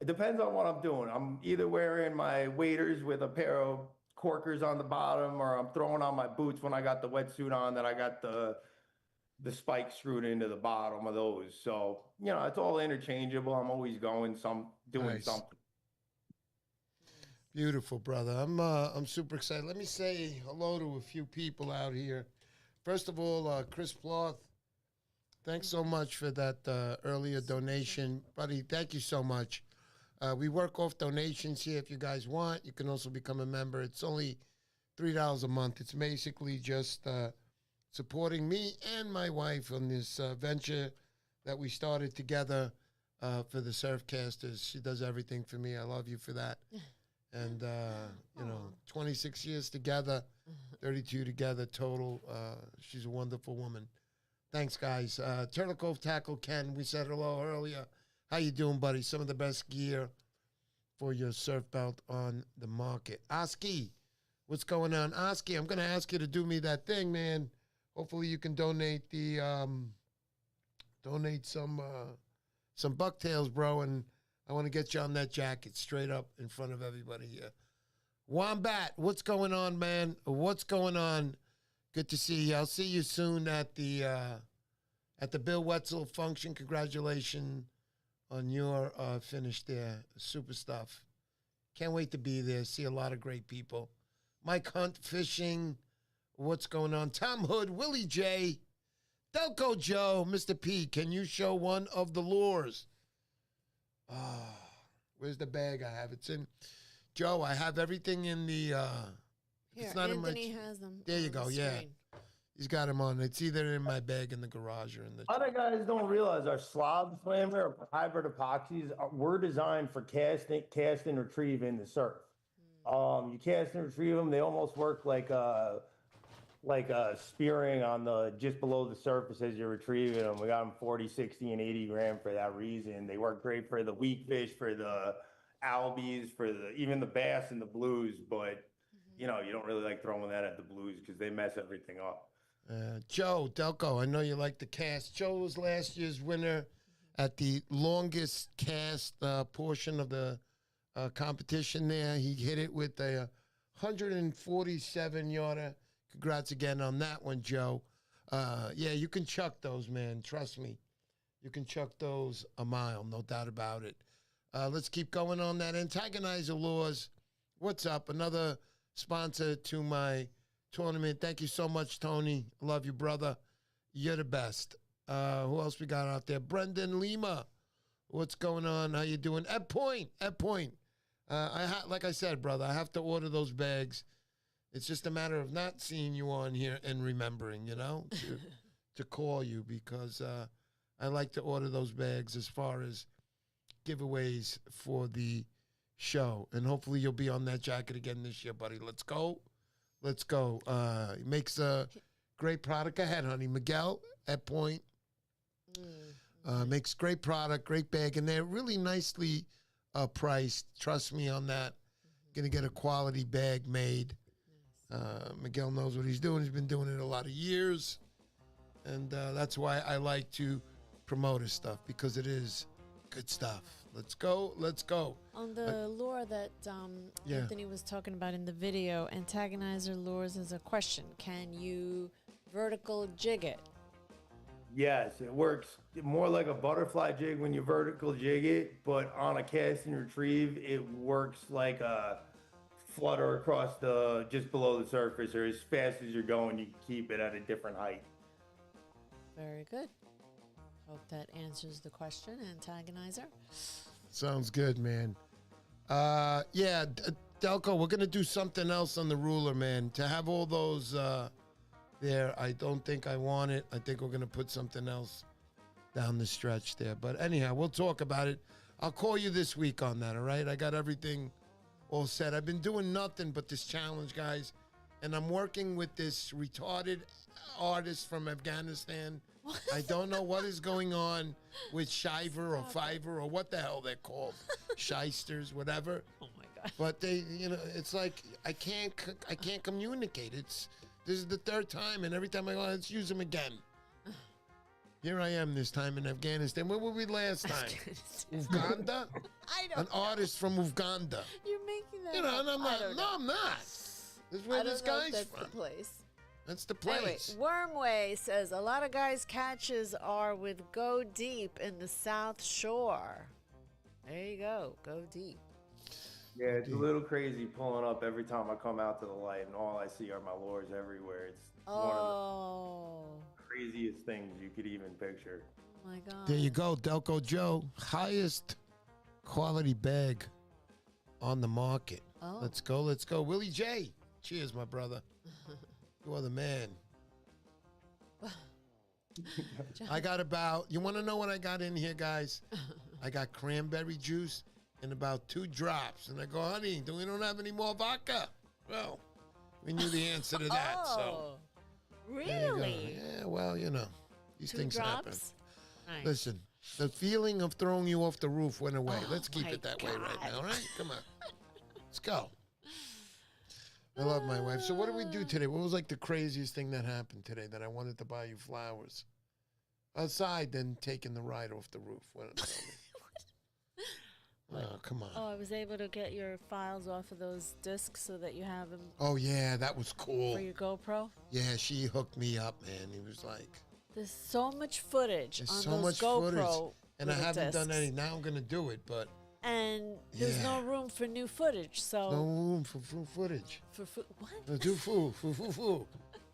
It depends on what I'm doing. I'm either wearing my waders with a pair of corkers on the bottom, or I'm throwing on my boots when I got the wetsuit on that I got the spike screwed into the bottom of those. So, you know, it's all interchangeable. I'm always doing Nice. something. Beautiful, brother. I'm super excited. Let me say hello to a few people out here. First of all, Chris Ploth, thanks so much for that earlier donation. Buddy, thank you so much. We work off donations here if you guys want. You can also become a member. It's only $3 a month. It's basically just supporting me and my wife on this venture that we started together for the Surfcasters. She does everything for me. I love you for that. And, 26 years together, 32 together total. She's a wonderful woman. Thanks, guys. Turtle Cove Tackle Ken, we said hello earlier. How you doing, buddy? Some of the best gear for your surf belt on the market. Oski, what's going on? Oski, I'm going to ask you to do me that thing, man. Hopefully you can donate some bucktails, bro, and I want to get you on that jacket straight up in front of everybody here. Wombat, what's going on, man? What's going on? Good to see you. I'll see you soon at the Bill Wetzel function. Congratulations on your finish there. Super stuff. Can't wait to be there. See a lot of great people. Mike Hunt Fishing. What's going on? Tom Hood, Willie J, Delco Joe, Mr. P. Can you show one of the lures? Where's the bag I have? It's in. Joe, I have everything in the. Here, it's not Anthony in my, has them. there you go. Yeah. He's got them on. It's either in my bag in the garage or in the. Other guys don't realize our slob slammer or hybrid epoxies were designed for cast and retrieve in the surf. You cast and retrieve them. They almost work like spearing on the just below the surface as you're retrieving them. We got them 40, 60, and 80 gram for that reason. They work great for the weak fish, for the albies, for even the bass and the blues. But you know, you don't really like throwing that at the blues because they mess everything up. Joe Delco, I know you like the cast. Joe was last year's winner at the longest cast portion of the competition there. He hit it with a 147-yarder. Congrats again on that one, Joe. Yeah, you can chuck those, man. Trust me. You can chuck those a mile, no doubt about it. Let's keep going on that. Antagonizer Laws, what's up? Another sponsor to my tournament. Thank you so much, Tony. Love you, brother. You're the best. Who else we got out there? Brendan Lima. What's going on? How you doing? At Point. Like I said, brother, I have to order those bags. It's just a matter of not seeing you on here and remembering, to call you, because I like to order those bags as far as giveaways for the show. And hopefully you'll be on that jacket again this year, buddy. Let's go. He makes a great product. Go ahead, honey. Miguel at Point makes great product, great bag, and they're really nicely priced. Trust me on that. Going to get a quality bag made. Miguel knows what he's doing. He's been doing it a lot of years. And that's why I like to promote his stuff, because it is good stuff. Let's go. On the lure that Anthony was talking about in the video, Antagonizer Lures is a question. Can you vertical jig it? Yes, it works more like a butterfly jig when you vertical jig it, but on a cast and retrieve, it works like a flutter across just below the surface, or as fast as you're going, you can keep it at a different height. Very good. Hope that answers the question, Antagonizer. Sounds good, man. Delco, we're going to do something else on the ruler, man. To have all those there, I don't think I want it. I think we're going to put something else down the stretch there. But anyhow, we'll talk about it. I'll call you this week on that, all right? I got everything all set. I've been doing nothing but this challenge, guys. And I'm working with this retarded artist from Afghanistan. I don't know what is going on with Shiver or Fiverr or what the hell they're called. Shysters, whatever. Oh my God. But they, it's like I can't communicate. This is the third time, and every time I go, let's use them again. Here I am this time in Afghanistan. Where were we last time? Uganda? I don't An know. artist from Uganda. You're making that You know, up. and I'm I not. don't No, know. I'm not. This is where I don't this know if guy's that's from. the place. That's the Anyway, place. Wormway says a lot of guys' catches are with Go Deep in the South Shore. There you go. Go deep. Yeah, it's a little crazy pulling up every time I come out to the light, and all I see are my lures everywhere. It's one of Oh, the craziest things you could even picture. my God. There you go, Delco Joe. Highest quality bag on the market. Oh. Let's go, let's go. Willie J. Cheers, my brother. You are the man. I got about, you want to know what I got in here, guys? I got cranberry juice and about 2 drops. And I go, honey, we don't have any more vodka? Well, we knew the answer to that, so. There you go. Really? Yeah, well, you know, these 2 things happen. drops? Nice. Listen, the feeling of throwing you off the roof went away. Oh, Let's keep my it that way right God. now, all right? Come on. Let's go. I love my wife. So what did we do today? What was like the craziest thing that happened today that I wanted to buy you flowers? Aside than taking the ride off the roof. What, tell me. Oh, come on. Oh, I was able to get your files off of those discs so that you have them Oh, yeah, that was cool. for your GoPro. Yeah, she hooked me up, man. He was like, There's so much footage there's on so those much GoPro footage. And I little haven't done discs. any. Now I'm going to do it, but And there's Yeah. no room for new footage. So no room for footage. what? Do foo.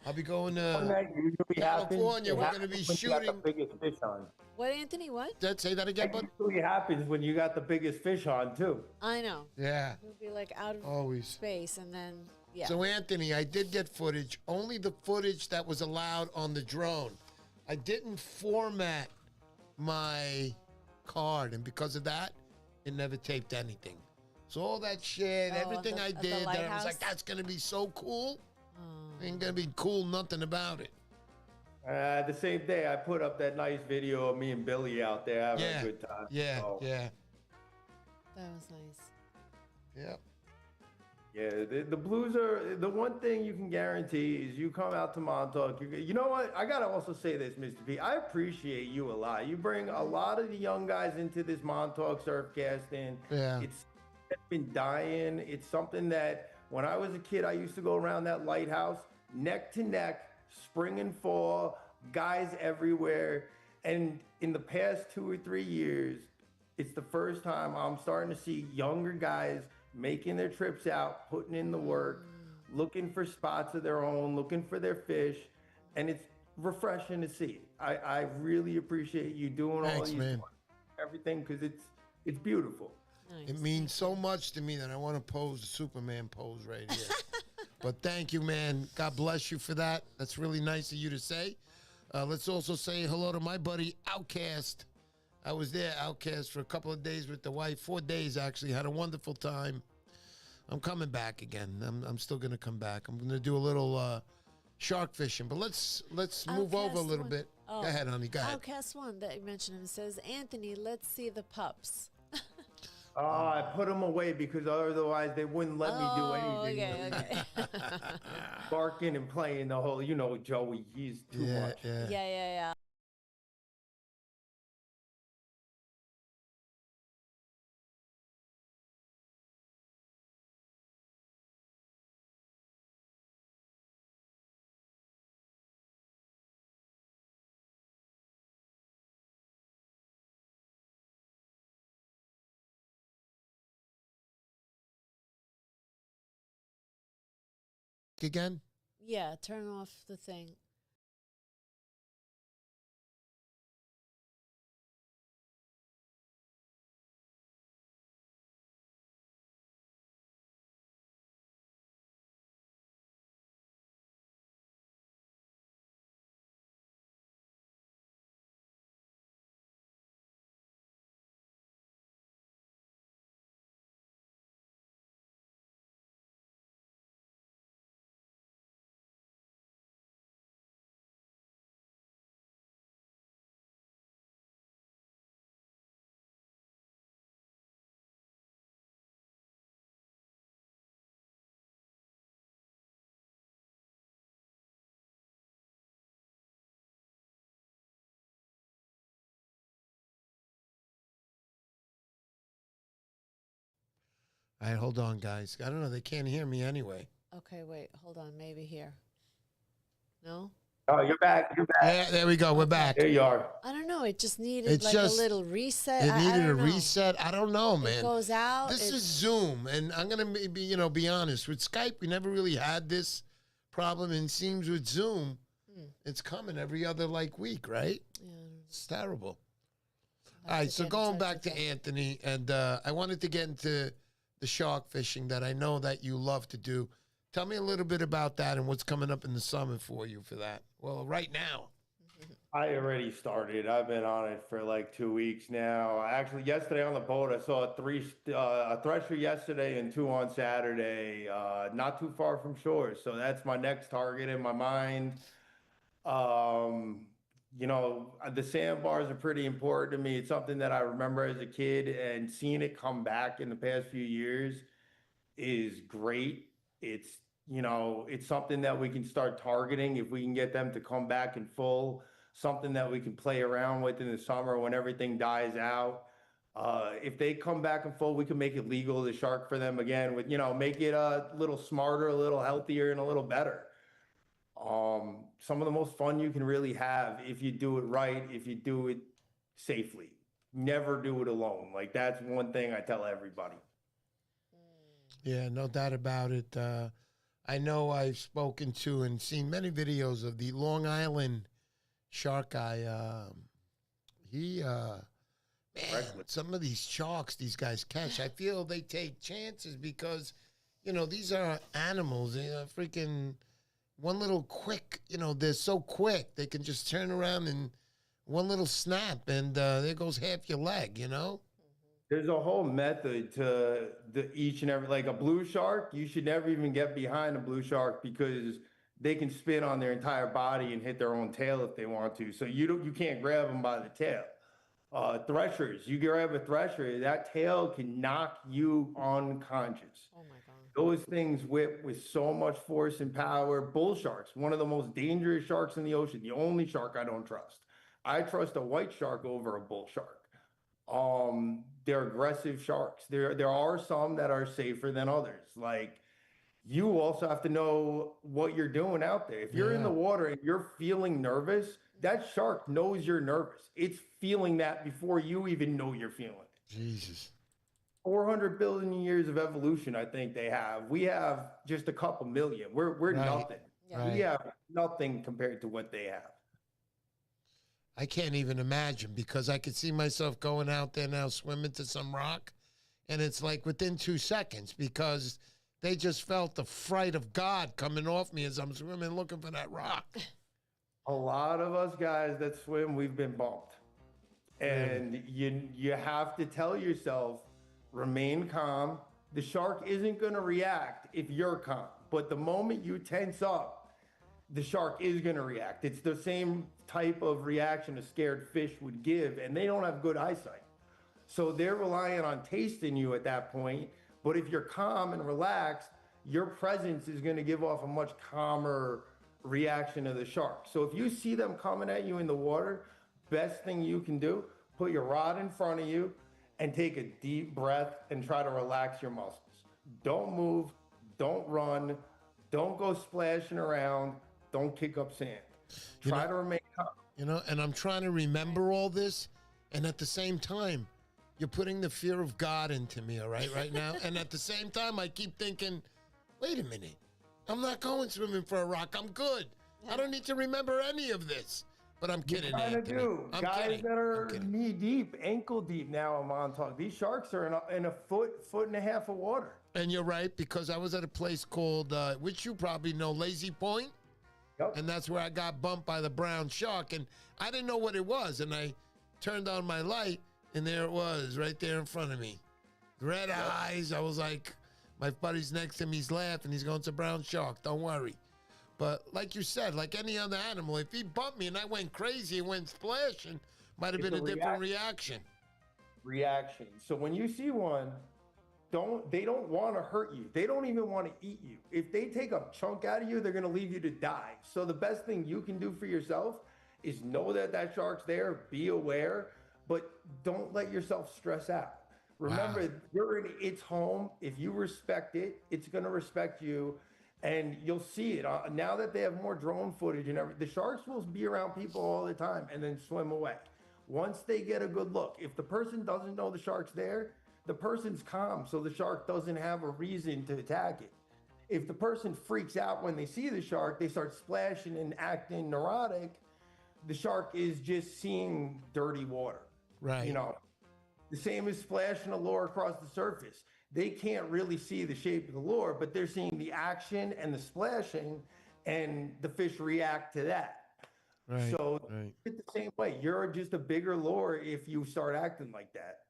I'll be going One to that usually happens, California. it We're happens going to be when you got shooting. the biggest fish on. What, Anthony? What? Say that again, That bud. usually happens when you got the biggest fish on too. I know. Yeah, We'll be like out of always. space, and then yeah. So, Anthony, I did get footage, only the footage that was allowed on the drone. I didn't format my card, and because of that, it never taped anything. So all that shit, Oh, everything I at the did, that I was lighthouse? like, that's going to be so cool. Oh. Ain't going to be cool, nothing about it. The same day, I put up that nice video of me and Billy out there having Yeah, a good time. yeah, So, yeah. That was nice. Yep. Yeah, the Blues are the one thing you can guarantee is you come out to Montauk. You know what? I gotta also say this, Mr. P. I appreciate you a lot. You bring a lot of the young guys into this Montauk surf casting. Yeah. It's been dying. It's something that when I was a kid, I used to go around that lighthouse neck to neck, spring and fall, guys everywhere. And in the past 2 or 3 years, it's the first time I'm starting to see younger guys making their trips out, putting in the work, looking for spots of their own, looking for their fish, and it's refreshing to see. I really appreciate you doing Thanks, all these man. everything because it's beautiful. Nice. It means so much to me that I want to pose the Superman pose right here. But thank you, man. God bless you for that. That's really nice of you to say. Let's also say hello to my buddy, Outcast. I was there, Outcast, for a couple of days with the wife. 4 days, actually. Had a wonderful time. I'm coming back again. I'm still going to come back. I'm going to do a little shark fishing. But let's move over a Outcast little one. bit. Oh. Go ahead, honey. Go ahead. Outcast one that you mentioned him says, Anthony, let's see the pups. I put them away because otherwise they wouldn't let me do anything. Okay. Barking and playing the whole, Joey, he's too much. Yeah. Again? Yeah, turn off the thing. All right, hold on, guys. I don't know. They can't hear me anyway. Okay, wait, hold on. Maybe here. No? Oh, you're back. You're back. Yeah, there we go. We're back. There you are. I don't know. It just needed It's like just- a little reset. It I needed a don't know. reset. I don't know, man. It goes out. This is Zoom, and I'm gonna be honest. With Skype, we never really had this problem, and it seems with Zoom, it's coming every other week, right? Yeah, It's terrible. I'll All have right, to so get in going touch back with to them. Anthony, and I wanted to get into the shark fishing that I know that you love to do. Tell me a little bit about that and what's coming up in the summer for you for that. Well, right now. I already started. I've been on it for 2 weeks now. Actually, yesterday on the boat, I saw a thresher yesterday and 2 on Saturday, not too far from shore. So that's my next target in my mind. The sandbars are pretty important to me. It's something that I remember as a kid, and seeing it come back in the past few years is great. It's something that we can start targeting if we can get them to come back in full, something that we can play around with in the summer when everything dies out. If they come back in full, we can make it legal to shark for them again with, make it a little smarter, a little healthier, and a little better. Some of the most fun you can really have if you do it right, if you do it safely. Never do it alone. That's one thing I tell everybody. Yeah, no doubt about it. I know I've spoken to and seen many videos of the Long Island shark guy. Man, some of these sharks these guys catch, I feel they take chances because, these are animals. Freaking one little quick, they're so quick. They can just turn around and one little snap and there goes half your leg, There's a whole method to each and every, a blue shark, you should never even get behind a blue shark because they can spin on their entire body and hit their own tail if they want to. So you can't grab them by the tail. Threshers, you grab a thresher, that tail can knock you unconscious. Oh my God. Those things whip with so much force and power. Bull sharks, one of the most dangerous sharks in the ocean, the only shark I don't trust. I trust a white shark over a bull shark. They're aggressive sharks. There are some that are safer than others. You also have to know what you're doing out there. If you're in the water and you're feeling nervous, that shark knows you're nervous. It's feeling that before you even know you're feeling it. Jesus. 400 billion years of evolution, I think they have. We have just a couple million. We're Right. nothing. Yeah. We have nothing compared to what they have. I can't even imagine because I could see myself going out there now swimming to some rock, and it's within 2 seconds because they just felt the fright of God coming off me as I'm swimming looking for that rock. A lot of us guys that swim, we've been bumped. And you have to tell yourself, remain calm. The shark isn't going to react if you're calm. But the moment you tense up, the shark is going to react. It's the same type of reaction a scared fish would give, and they don't have good eyesight. So they're relying on tasting you at that point. But if you're calm and relaxed, your presence is going to give off a much calmer reaction to the shark. So if you see them coming at you in the water, best thing you can do, put your rod in front of you and take a deep breath and try to relax your muscles. Don't move, don't run, don't go splashing around, don't kick up sand. Try to remain calm. And I'm trying to remember all this, and at the same time, you're putting the fear of God into me, all right now? And at the same time, I keep thinking, wait a minute. I'm not going swimming for a rock. I'm good. I don't need to remember any of this. But I'm kidding, You kinda Anthony. do. I'm Guys kidding. that are I'm kidding. knee deep, ankle deep now in Montauk. These sharks are in a foot and a half of water. And you're right, because I was at a place called, which you probably know, Lazy Point. Yep. And that's where I got bumped by the brown shark. And I didn't know what it was. And I turned on my light, and there it was, right there in front of me. Red eyes. I was like, my buddy's next to me, he's laughing. He's going, it's a brown shark. Don't worry. But like you said, like any other animal, if he bumped me and I went crazy and went splashing, might have It's been a a different reaction. Reaction. So when you see one, they don't want to hurt you. They don't even want to eat you. If they take a chunk out of you, they're going to leave you to die. So the best thing you can do for yourself is know that that shark's there, be aware, but don't let yourself stress out. Remember, you're in its home. If you respect it, it's going to respect you. And you'll see it. Now that they have more drone footage and everything, the sharks will be around people all the time and then swim away. Once they get a good look, if the person doesn't know the shark's there, the person's calm, so the shark doesn't have a reason to attack it. If the person freaks out when they see the shark, they start splashing and acting neurotic, the shark is just seeing dirty water. Right. You know, the same as splashing a lure across the surface. They can't really see the shape of the lure, but they're seeing the action and the splashing, and the fish react to that. Right. So it's the same way. You're just a bigger lure if you start acting like that.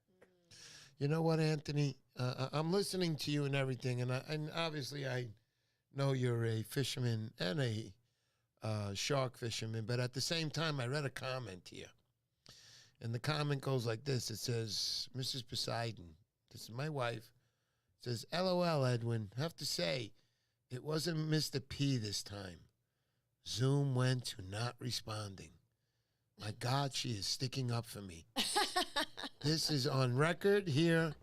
You know what, Anthony? I'm listening to you and everything, and obviously I know you're a fisherman and a shark fisherman, but at the same time, I read a comment here. And the comment goes like this. It says, Mrs. Poseidon, this is my wife, says, LOL, Edwin, have to say, it wasn't Mr. P this time. Zoom went to not responding. My God, she is sticking up for me. This is on record here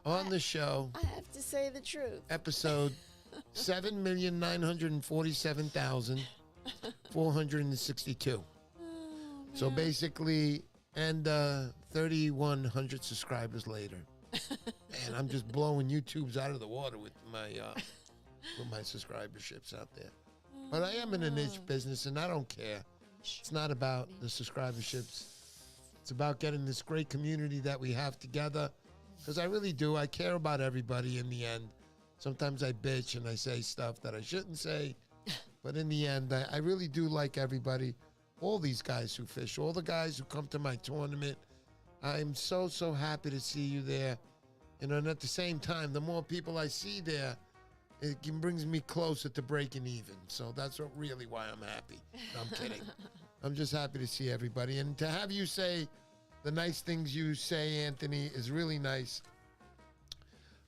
on the show. I have to say the truth. Episode 7,947,462. So basically, and 3,100 subscribers later. And I'm just blowing YouTubes out of the water with my subscriberships out there. But I am in a niche business, and I don't care. It's not about the subscriberships. It's about getting this great community that we have together. Because I really do. I care about everybody in the end. Sometimes I bitch and I say stuff that I shouldn't say. But in the end, I really do like everybody. All these guys who fish, all the guys who come to my tournament. I'm so, so happy to see you there. And at the same time, the more people I see there, it brings me closer to breaking even. So that's really why I'm happy. No, I'm kidding. I'm just happy to see everybody. And to have you say the nice things you say, Anthony, is really nice.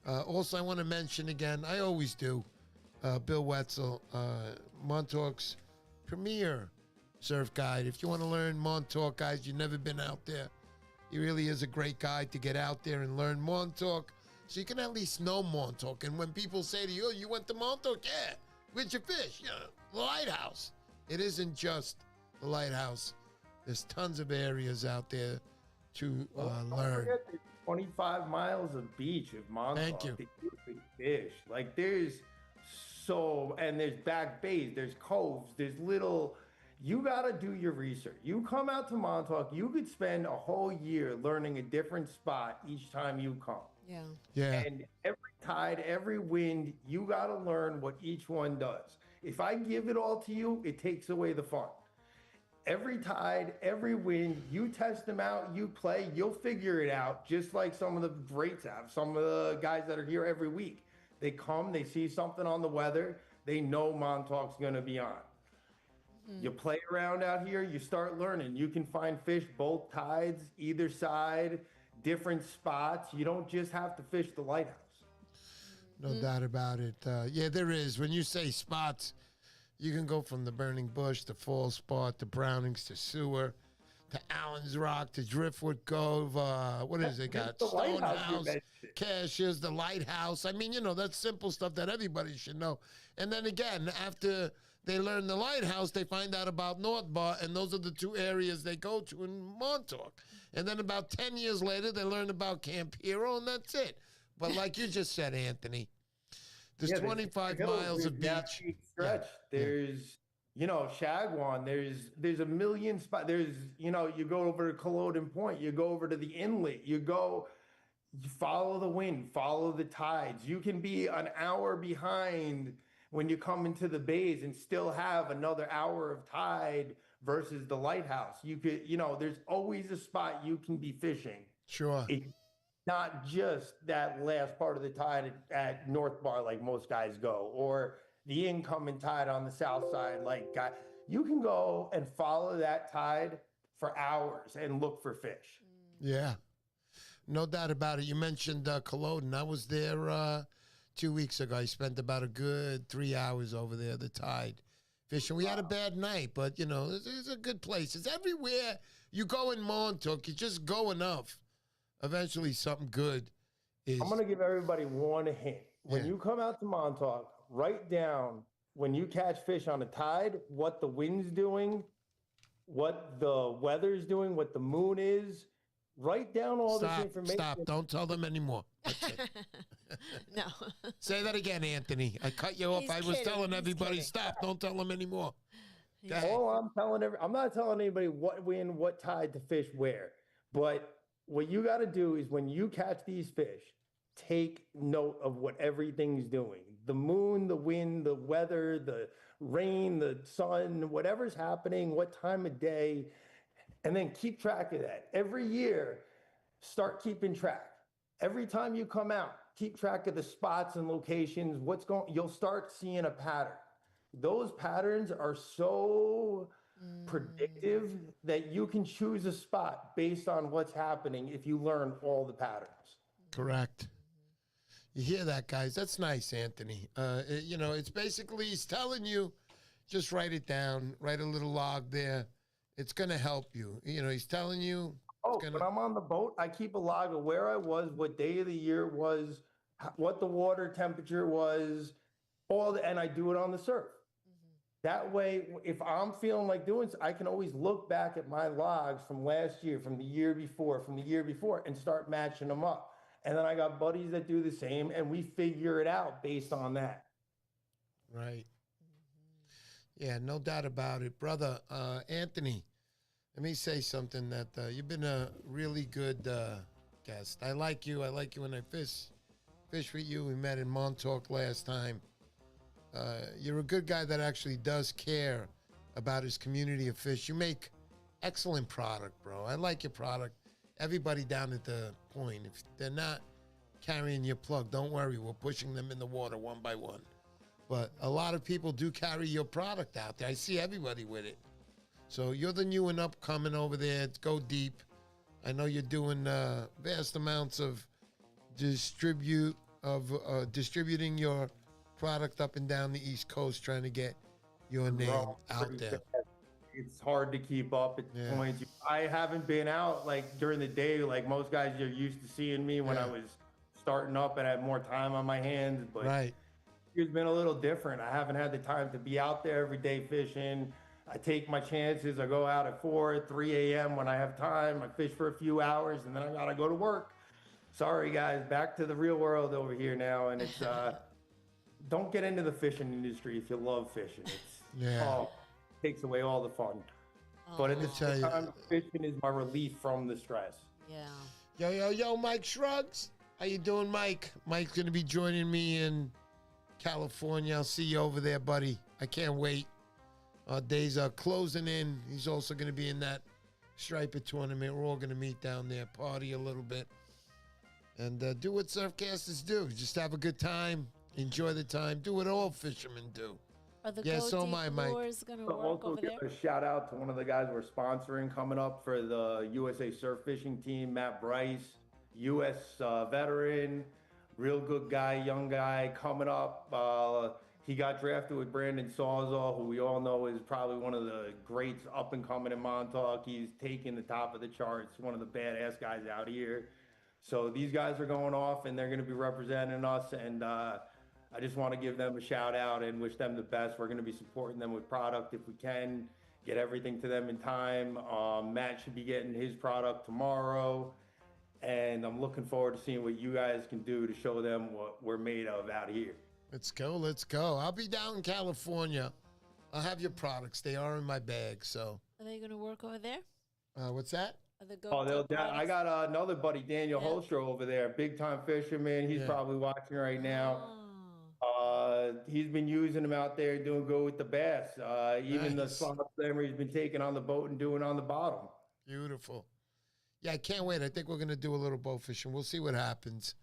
Also, I want to mention again, I always do, Bill Wetzel, Montauk's premier surf guide. If you want to learn Montauk, guys, you've never been out there, he really is a great guide to get out there and learn Montauk, so you can at least know Montauk. And when people say to you, oh, you went to Montauk? Yeah. Where'd you fish? Yeah, the lighthouse. It isn't just the lighthouse. There's tons of areas out there to learn. Forget the 25 miles of beach of Montauk. Thank you. That you could fish. Like there's and there's back bays, there's coves, there's little. You got to do your research. You come out to Montauk, you could spend a whole year learning a different spot each time you come. Yeah. Yeah. And every tide, every wind, you got to learn what each one does. If I give it all to you, it takes away the fun. Every tide, every wind, you test them out, you play, you'll figure it out, just like some of the greats have. Some of the guys that are here every week, they come, they see something on the weather, they know Montauk's going to be on. You play around out here, you start learning. You can find fish both tides, either side, different spots. You don't just have to fish the lighthouse. No doubt about it. Yeah, there is. When you say spots, you can go from the Burning Bush to Fall Spot to Brownings to Sewer to Allen's Rock to Driftwood Cove. What is it? Got Stonehouse, Cashiers, the Lighthouse. I mean, that's simple stuff that everybody should know. And then again, after they learn the Lighthouse, they find out about North Bar, and those are the two areas they go to in Montauk. And then about 10 years later, they learn about Camp Hero, and that's it. But like you just said, Anthony, there's 25 miles of beach. Stretch. There's, Shagwan. There's a million spots. There's, you go over to Culloden Point. You go over to the inlet. You follow the wind, follow the tides. You can be an hour behind when you come into the bays and still have another hour of tide versus the lighthouse. You could, there's always a spot you can be fishing. Sure. It's not just that last part of the tide at North Bar like most guys go, or the incoming tide on the south side. You can go and follow that tide for hours and look for fish. Yeah. No doubt about it. You mentioned Culloden. I was there 2 weeks ago. I spent about a good 3 hours over there, the tide fishing. We had a bad night, but, it's a good place. It's everywhere you go in Montauk. You just go enough. Eventually something good is. I'm going to give everybody one hint. When you come out to Montauk, write down when you catch fish on the tide, what the wind's doing, what the weather's doing, what the moon is. Write down all this information. Stop. Don't tell them anymore. That's it. No. Say that again, Anthony. I cut you off. He's I was kidding. telling He's everybody, kidding. stop. Don't tell them anymore. All I'm not telling anybody what wind, what tide to fish where. But what you got to do is when you catch these fish, take note of what everything's doing. The moon, the wind, the weather, the rain, the sun, whatever's happening, what time of day, and then keep track of that. Every year, start keeping track. Every time you come out, keep track of the spots and locations, you'll start seeing a pattern. Those patterns are so predictive that you can choose a spot based on what's happening if you learn all the patterns. Correct. You hear that, guys? That's nice, Anthony. It's basically he's telling you, just write it down, write a little log there. It's going to help you. He's telling you. When I'm on the boat, I keep a log of where I was, what day of the year it was, what the water temperature was, and I do it on the surf. That way, if I'm feeling like doing I can always look back at my logs from last year, from the year before, and start matching them up. And then I got buddies that do the same, and we figure it out based on that. Right. Yeah, no doubt about it. Brother, Anthony, let me say something that you've been a really good guest. I like you. I like you when I fish with you. We met in Montauk last time. You're a good guy that actually does care about his community of fish. You make excellent product, bro. I like your product. Everybody down at the point, if they're not carrying your plug, don't worry. We're pushing them in the water one by one. But a lot of people do carry your product out there. I see everybody with it. So you're the new and upcoming over there. Go deep. I know you're doing vast amounts of distributing your product up and down the East Coast, trying to get your name out there. It's hard to keep up at points. I haven't been out like during the day like most guys are used to seeing me when I was starting up and I had more time on my hands. But it's been a little different. I haven't had the time to be out there every day fishing. I take my chances. I go out at 3 a.m. when I have time. I fish for a few hours, and then I gotta go to work. Sorry, guys. Back to the real world over here now, and it's don't get into the fishing industry if you love fishing. It takes away all the fun. But at the same time, fishing is my relief from the stress. Yeah. Yo, Mike Shrugs. How you doing, Mike? Mike's gonna be joining me in California. I'll see you over there, buddy. I can't wait. Our days are closing in. He's also going to be in that Striper tournament. We're all going to meet down there, party a little bit, and do what surfcasters do. Just have a good time, enjoy the time, do what all fishermen do. Are the lures going to work also over there? give a shout out to one of the guys we're sponsoring coming up for the USA Surf Fishing Team, Matt Bryce, U.S. veteran, real good guy, young guy coming up. He got drafted with Brandon Sawzall, who we all know is probably one of the greats up and coming in Montauk. He's taking the top of the charts, one of the badass guys out here. So these guys are going off, and they're going to be representing us. And I just want to give them a shout out and wish them the best. We're going to be supporting them with product if we can, get everything to them in time. Matt should be getting his product tomorrow. And I'm looking forward to seeing what you guys can do to show them what we're made of out here. Let's go. I'll be down in California. I'll have your products. They are in my bag, so. Are they going to work over there? What's that? I got another buddy, Daniel Holstro, over there, big-time fisherman. He's probably watching right now. He's been using them out there doing good with the bass. Even the slot slammer he's been taking on the boat and doing on the bottom. Beautiful. Yeah, I can't wait. I think we're going to do a little boat fishing. We'll see what happens.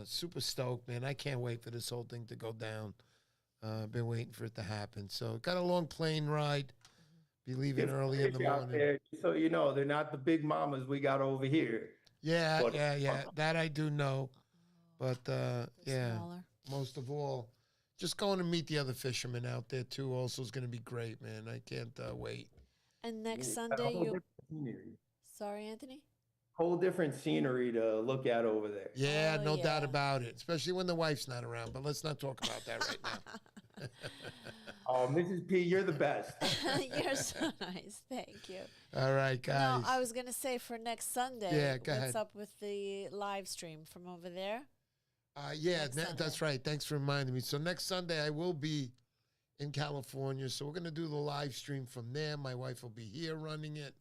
Super stoked, man. I can't wait for this whole thing to go down. I've been waiting for it to happen. So got a long plane ride. Be leaving early in the morning. There, so you know, they're not the big mamas we got over here. Yeah. That I do know. But Smaller. Most of all, just going to meet the other fishermen out there too also is going to be great, man. I can't wait. And next Sunday, Sorry, Anthony? whole different scenery to look at over there. Yeah, Oh, no yeah. doubt about it, especially when the wife's not around. But let's not talk about that right now. Oh, Mrs. P, you're the best. You're so nice. Thank you. All right, guys. No, I was going to say for next Sunday, Yeah, go what's ahead. up with the live stream from over there? Yeah, Next Sunday. that's right. Thanks for reminding me. So next Sunday I will be in California. So we're going to do the live stream from there. My wife will be here running it.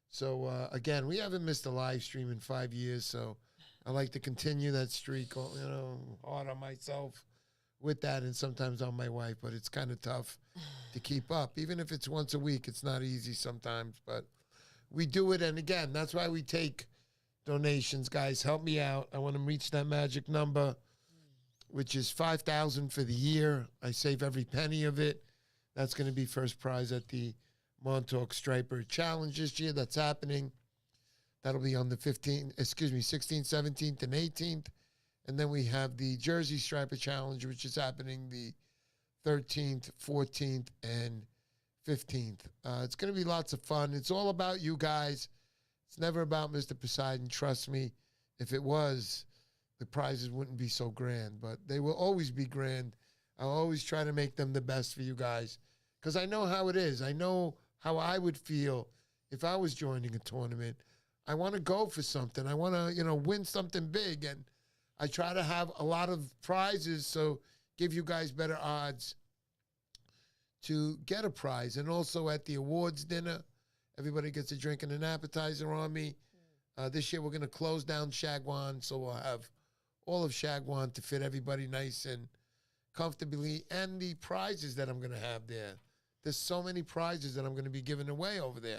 So again, we haven't missed a live stream in 5 years. So I like to continue that streak, hard on myself with that and sometimes on my wife. But it's kind of tough to keep up. Even if it's once a week, it's not easy sometimes. But we do it. And again, that's why we take donations. Guys, help me out. I want to reach that magic number, which is $5,000 for the year. I save every penny of it. That's going to be first prize at the MONTAUK Striper Challenge this year. That's happening. That'll be on the 16th, 17th, and 18th. And then we have the Jersey Striper Challenge, which is happening the 13th, 14th, and 15th. It's going to be lots of fun. It's all about you guys. It's never about Mr. Poseidon. Trust me. If it was, the prizes wouldn't be so grand. But they will always be grand. I'll always try to make them the best for you guys. Because I know how it is. I know how I would feel if I was joining a tournament. I want to go for something. I want to, win something big. And I try to have a lot of prizes, so give you guys better odds to get a prize. And also at the awards dinner, everybody gets a drink and an appetizer on me. This year we're going to close down Shagwan, so we'll have all of Shagwan to fit everybody nice and comfortably. And the prizes that I'm going to have there. There's so many prizes that I'm going to be giving away over there.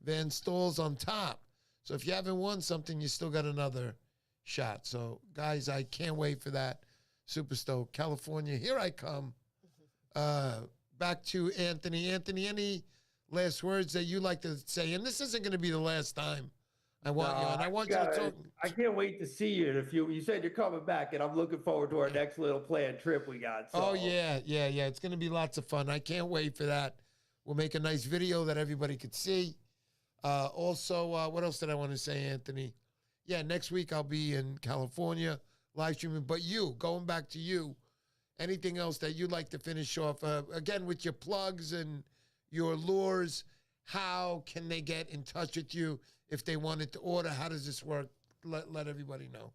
Van Stall's on top. So if you haven't won something, you still got another shot. So, guys, I can't wait for that. Super stoked. California, here I come. Back to Anthony. Anthony, any last words that you like to say? And this isn't going to be the last time I want you on. I want you to talk. I can't wait to see you. If you said you're coming back, and I'm looking forward to our next little planned trip we got. So. Oh, yeah. It's going to be lots of fun. I can't wait for that. We'll make a nice video that everybody could see. Also, what else did I want to say, Anthony? Yeah, next week I'll be in California live streaming. But going back to you, anything else that you'd like to finish off? Again, with your plugs and your lures, how can they get in touch with you if they wanted to order? How does this work? Let everybody know.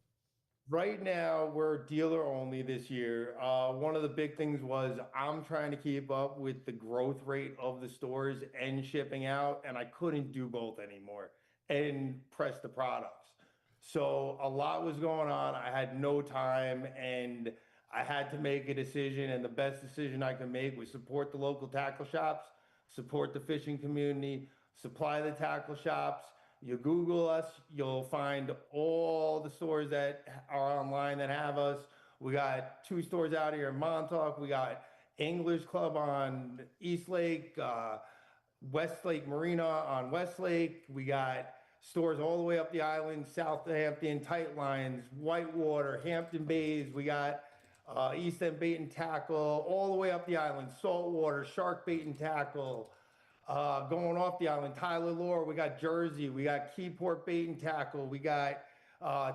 Right now, we're dealer only this year. One of the big things was I'm trying to keep up with the growth rate of the stores and shipping out, and I couldn't do both anymore and press the products. So a lot was going on. I had no time, and I had to make a decision, and the best decision I could make was support the local tackle shops, support the fishing community, supply the tackle shops. You Google us, you'll find all the stores that are online that have us. We got 2 stores out here in Montauk. We got Anglers Club on East Lake, Westlake Marina on Westlake. We got stores all the way up the island, Southampton, Tight Lines, Whitewater, Hampton Bays. We got East End Bait and Tackle, all the way up the island, Saltwater, Shark Bait and Tackle. Going off the island, Tyler Lure, we got Jersey, we got Keyport Bait and Tackle, we got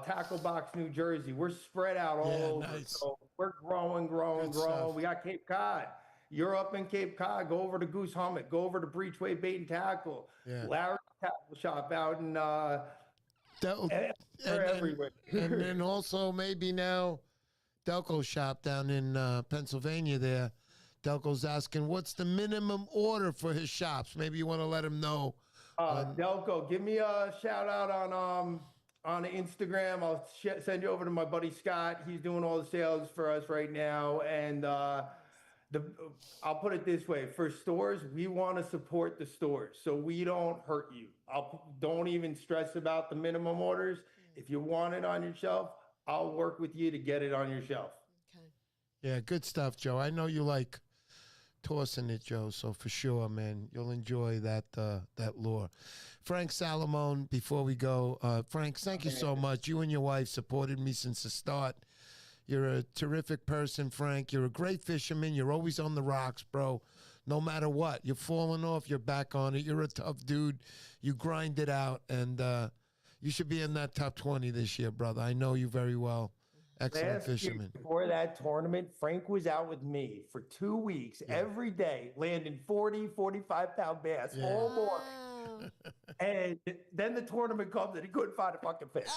Tackle Box New Jersey. We're spread out all over. Nice. So we're growing. Stuff. We got Cape Cod. You're up in Cape Cod. Go over to Goose Hummock. Go over to Breachway Bait and Tackle. Yeah. Larry's Tackle Shop out in everywhere. And then also maybe now Delco Shop down in Pennsylvania there. Delco's asking, what's the minimum order for his shops? Maybe you want to let him know. Delco, give me a shout out on Instagram. I'll send you over to my buddy Scott. He's doing all the sales for us right now. And I'll put it this way. For stores, we want to support the stores, so we don't hurt you. Don't even stress about the minimum orders. If you want it on your shelf, I'll work with you to get it on your shelf. Okay. Yeah, good stuff, Joe. I know you like tossing it, Joe, so for sure, man, you'll enjoy that lure. Frank Salamone, before we go, Frank, thank you so much. You and your wife supported me since the start. You're a terrific person, Frank. You're a great fisherman. You're always on the rocks, bro. No matter what. You're falling off, you're back on it. You're a tough dude. You grind it out, and You should be in that top 20 this year, brother. I know you very well. Excellent Last year, fisherman. before that tournament, Frank was out with me for 2 weeks, every day, landing 40, 45-pound bass all morning. And then the tournament comes and he couldn't find a fucking fish.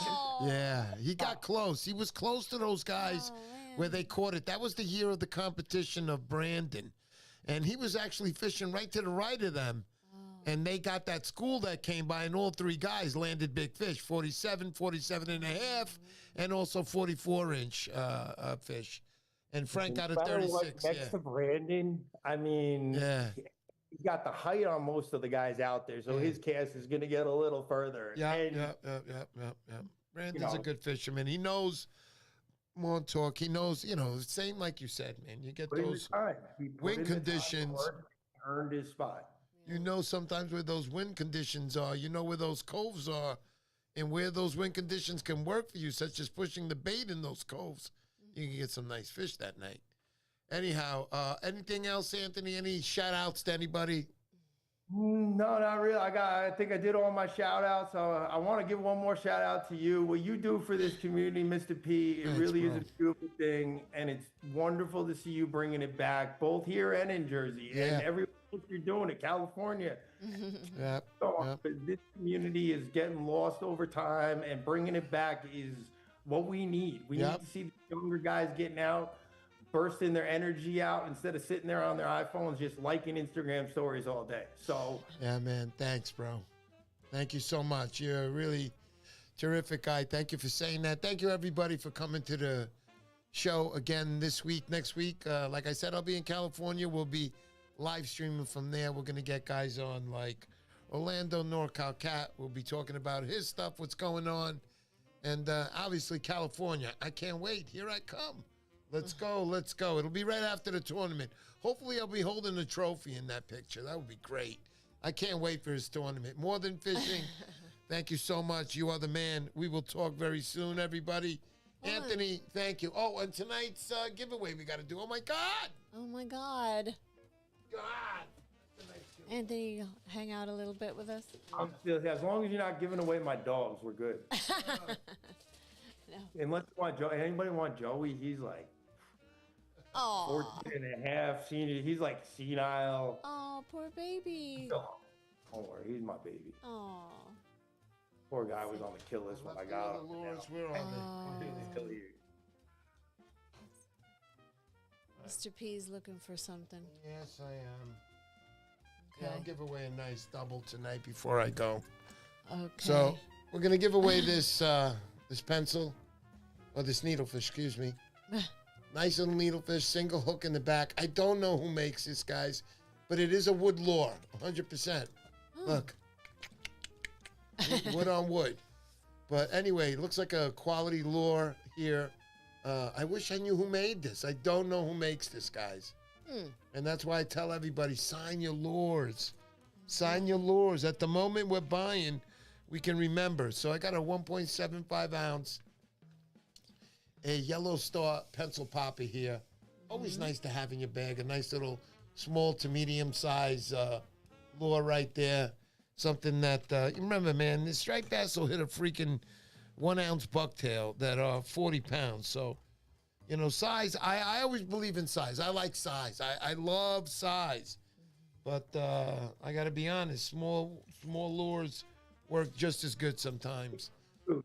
Yeah, he got close. He was close to those guys where they caught it. That was the year of the competition of Brandon. And he was actually fishing right to the right of them. And they got that school that came by, and all three guys landed big fish, 47, 47 and a half, and also 44-inch fish. And Frank got a 36. Next to Brandon, I mean, he's got the height on most of the guys out there, so his cast is going to get a little further. Yeah. Brandon's a good fisherman. He knows Montauk. He knows, same like you said, man. You get those wind conditions. Earned his spot. You know sometimes where those wind conditions are. You know where those coves are and where those wind conditions can work for you, such as pushing the bait in those coves. You can get some nice fish that night. Anyhow, anything else, Anthony? Any shout-outs to anybody? No, not really. I think I did all my shout-outs. I want to give one more shout-out to you. What you do for this community, Mr. P, it really is a beautiful thing, and it's wonderful to see you bringing it back, both here and in Jersey, and everywhere you're doing it, California. This community is getting lost over time, and bringing it back is what we need. We need to see the younger guys getting out, bursting their energy out instead of sitting there on their iPhones just liking Instagram stories all day. So yeah, man, thanks, bro. Thank you so much. You're a really terrific guy. Thank you for saying that. Thank you, everybody, for coming to the show again this week. Next week, like I said, I'll be in California. We'll be live streaming from there. We're going to get guys on like Orlando, NorCal Cat. We'll be talking about his stuff, what's going on. And obviously, California. I can't wait. Here I come. Let's go. Let's go. It'll be right after the tournament. Hopefully, I'll be holding a trophy in that picture. That would be great. I can't wait for his tournament. More than fishing. Thank you so much. You are the man. We will talk very soon, everybody. Anthony, thank you. Oh, and tonight's giveaway we got to do. Oh, my God. Oh, my God. God. Anthony, hang out a little bit with us. As long as you're not giving away my dogs, we're good. No. Unless you want anybody want Joey, he's like 14 and a half, senior. He's like senile. Oh, poor baby. Oh, don't worry, he's my baby. Oh. Poor guy was on the kill list when I got him. Where are they? Mr. P's looking for something. Yes, I am. Okay. Yeah, I'll give away a nice double tonight before I go. Okay. So we're gonna give away this this pencil, or this needlefish, excuse me. Nice little needlefish, single hook in the back. I don't know who makes this, guys, but it is a wood lure, 100%. Look, wood on wood. But anyway, it looks like a quality lure here. I wish I knew who made this. I don't know who makes this, guys. And that's why I tell everybody, sign your lures. Sign your lures. At the moment we're buying, we can remember. So I got a 1.75 ounce, a Yellow Star pencil popper here. Always nice to have in your bag. A nice little small to medium size lure right there. Something that, you remember, man, this striped bass will hit a freaking 1 ounce bucktail that are 40 pounds. So, you know, size, I always believe in size. I like size. I love size. But I got to be honest, small lures work just as good sometimes.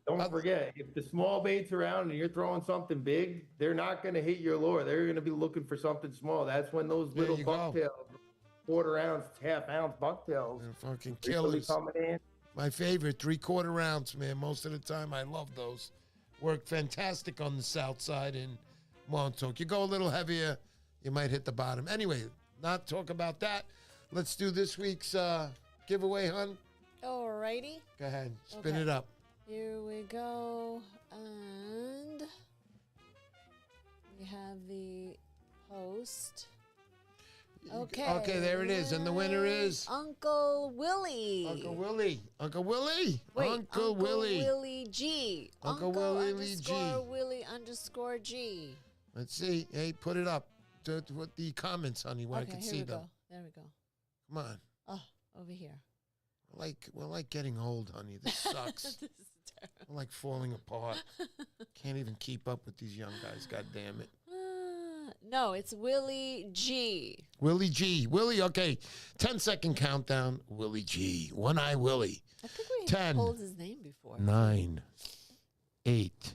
Don't forget, if the small bait's around and you're throwing something big, they're not going to hit your lure. They're going to be looking for something small. That's when those little bucktails, quarter ounce, half ounce bucktails, they're fucking killers. Coming in. My favorite, 3/4 ounce, man. Most of the time, I love those. Work fantastic on the south side in Montauk. You go a little heavier, you might hit the bottom. Anyway, not talk about that. Let's do this week's giveaway, hun. Alrighty. Go ahead, spin it up. Here we go, and we have the host. Okay. Okay, there it is, and the winner is Uncle Willie. Uncle Willie. Uncle Willie. Wait, Uncle Willie. Willie G. Uncle Willie G. Willie _ G. Let's see. Hey, put it up to the comments, honey, where I can see them. Go. There we go. Come on. Oh, over here. We're like getting old, honey. This sucks. This is I'm like falling apart. Can't even keep up with these young guys. God damn it. No, it's Willie G. Willie G. Willie, okay. 10-second countdown. Willie G. One Eye Willie. I think we 10, pulled his name before. 9, 8,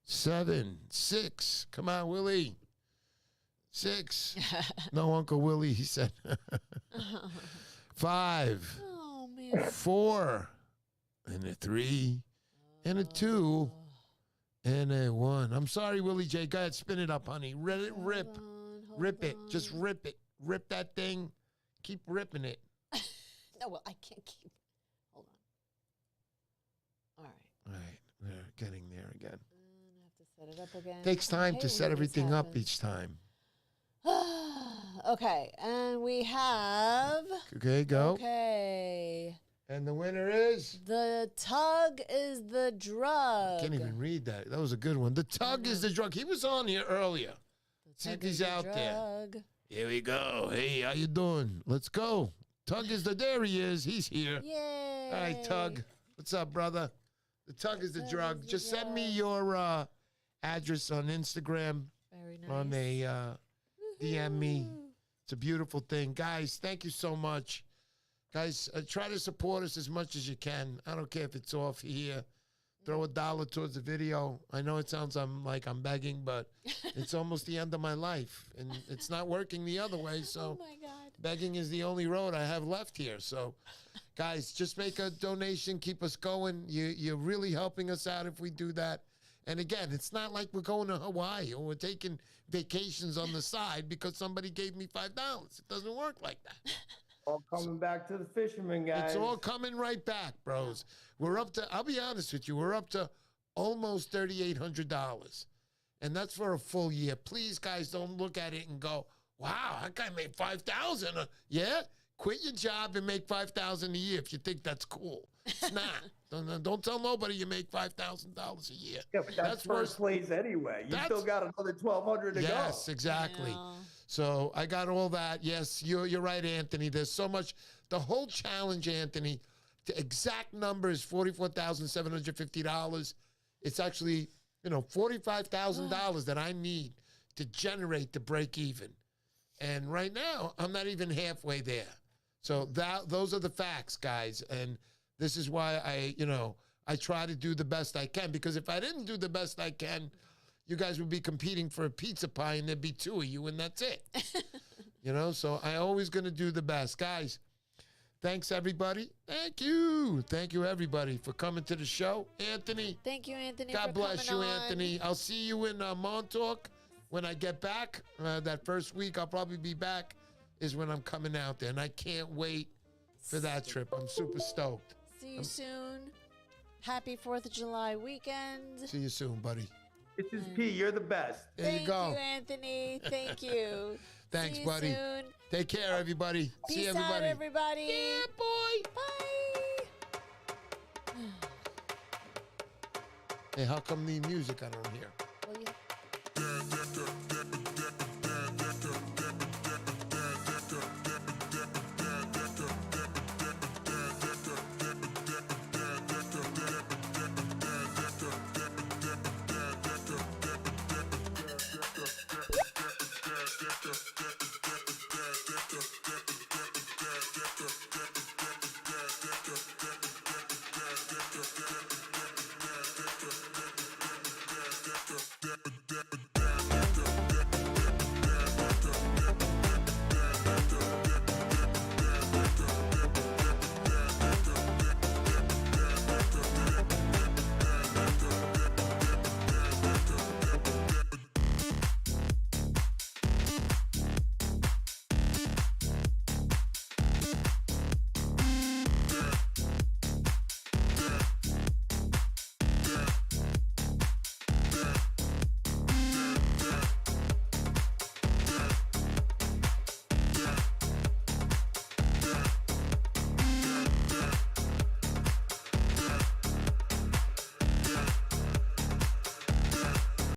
7, 6. Come on, Willie. 6. No, Uncle Willie, he said. 5. Oh, man. 4. And a 3. And a 2. And a 1. I'm sorry, Willie J. Go ahead, spin it up, honey. Rip. Rip it. Just rip it. Rip that thing. Keep ripping it. No, well, I can't keep. Hold on. All right. All right. We're getting there again. I have to set it up again. Takes time I to hate set when this everything up happens. each time. Okay, and we have. Okay, go. Okay. And the winner is? The tug is the drug. Can't even read that. That was a good one. The tug is the drug. He was on here earlier. See if Tug he's is the out there. drug. Here we go. Hey, how you doing? Let's go. Tug is the, there he is. He's here. Yay. All right, Tug. What's up, brother? The tug is the Tug drug. is the Just send me drug. your address on Instagram. Very nice. On a DM me. It's a beautiful thing. Guys, thank you so much. Guys, try to support us as much as you can. I don't care if it's off here. Throw $1 towards the video. I know it sounds like I'm begging, but it's almost the end of my life. And it's not working the other way, so Oh, my God. begging is the only road I have left here. So, guys, just make a donation. Keep us going. You're really helping us out if we do that. And again, it's not like we're going to Hawaii or we're taking vacations on the side because somebody gave me $5. It doesn't work like that. All coming back to the fishermen, guys. It's all coming right back, bros. We're up to, I'll be honest with you, we're up to almost $3,800. And that's for a full year. Please, guys, don't look at it and go, wow, that guy made $5,000. Yeah? Quit your job and make $5,000 a year if you think that's cool. It's not. Don't tell nobody you make $5,000 a year. Yeah, but that's first place anyway. You still got another 1,200 to go. Yes, exactly. know. So I got all that. Yes, you're right, Anthony. There's so much. The whole challenge, Anthony, the exact number is $44,750. It's actually, $45,000 that I need to generate the break even. And right now, I'm not even halfway there. So those are the facts, guys. And this is why I try to do the best I can. Because if I didn't do the best I can, you guys would be competing for a pizza pie and there'd be 2 of you and that's it. So I always going to do the best. Guys, thanks everybody. Thank you. Thank you everybody for coming to the show. Anthony. Thank you, Anthony. God for bless you, coming on. Anthony. I'll see you in MONTAUK when I get back. That first week I'll probably be back is when I'm coming out there. And I can't wait for that trip. I'm super stoked. See you soon. Happy 4th of July weekend. See you soon, buddy. This is P. You're the best. There you go. Thank you, Anthony. Thank you. Thanks, See you buddy. soon. Take care, everybody. See Peace everybody. out, everybody. Yeah, boy. Bye. Hey, how come the music I don't hear? Well, you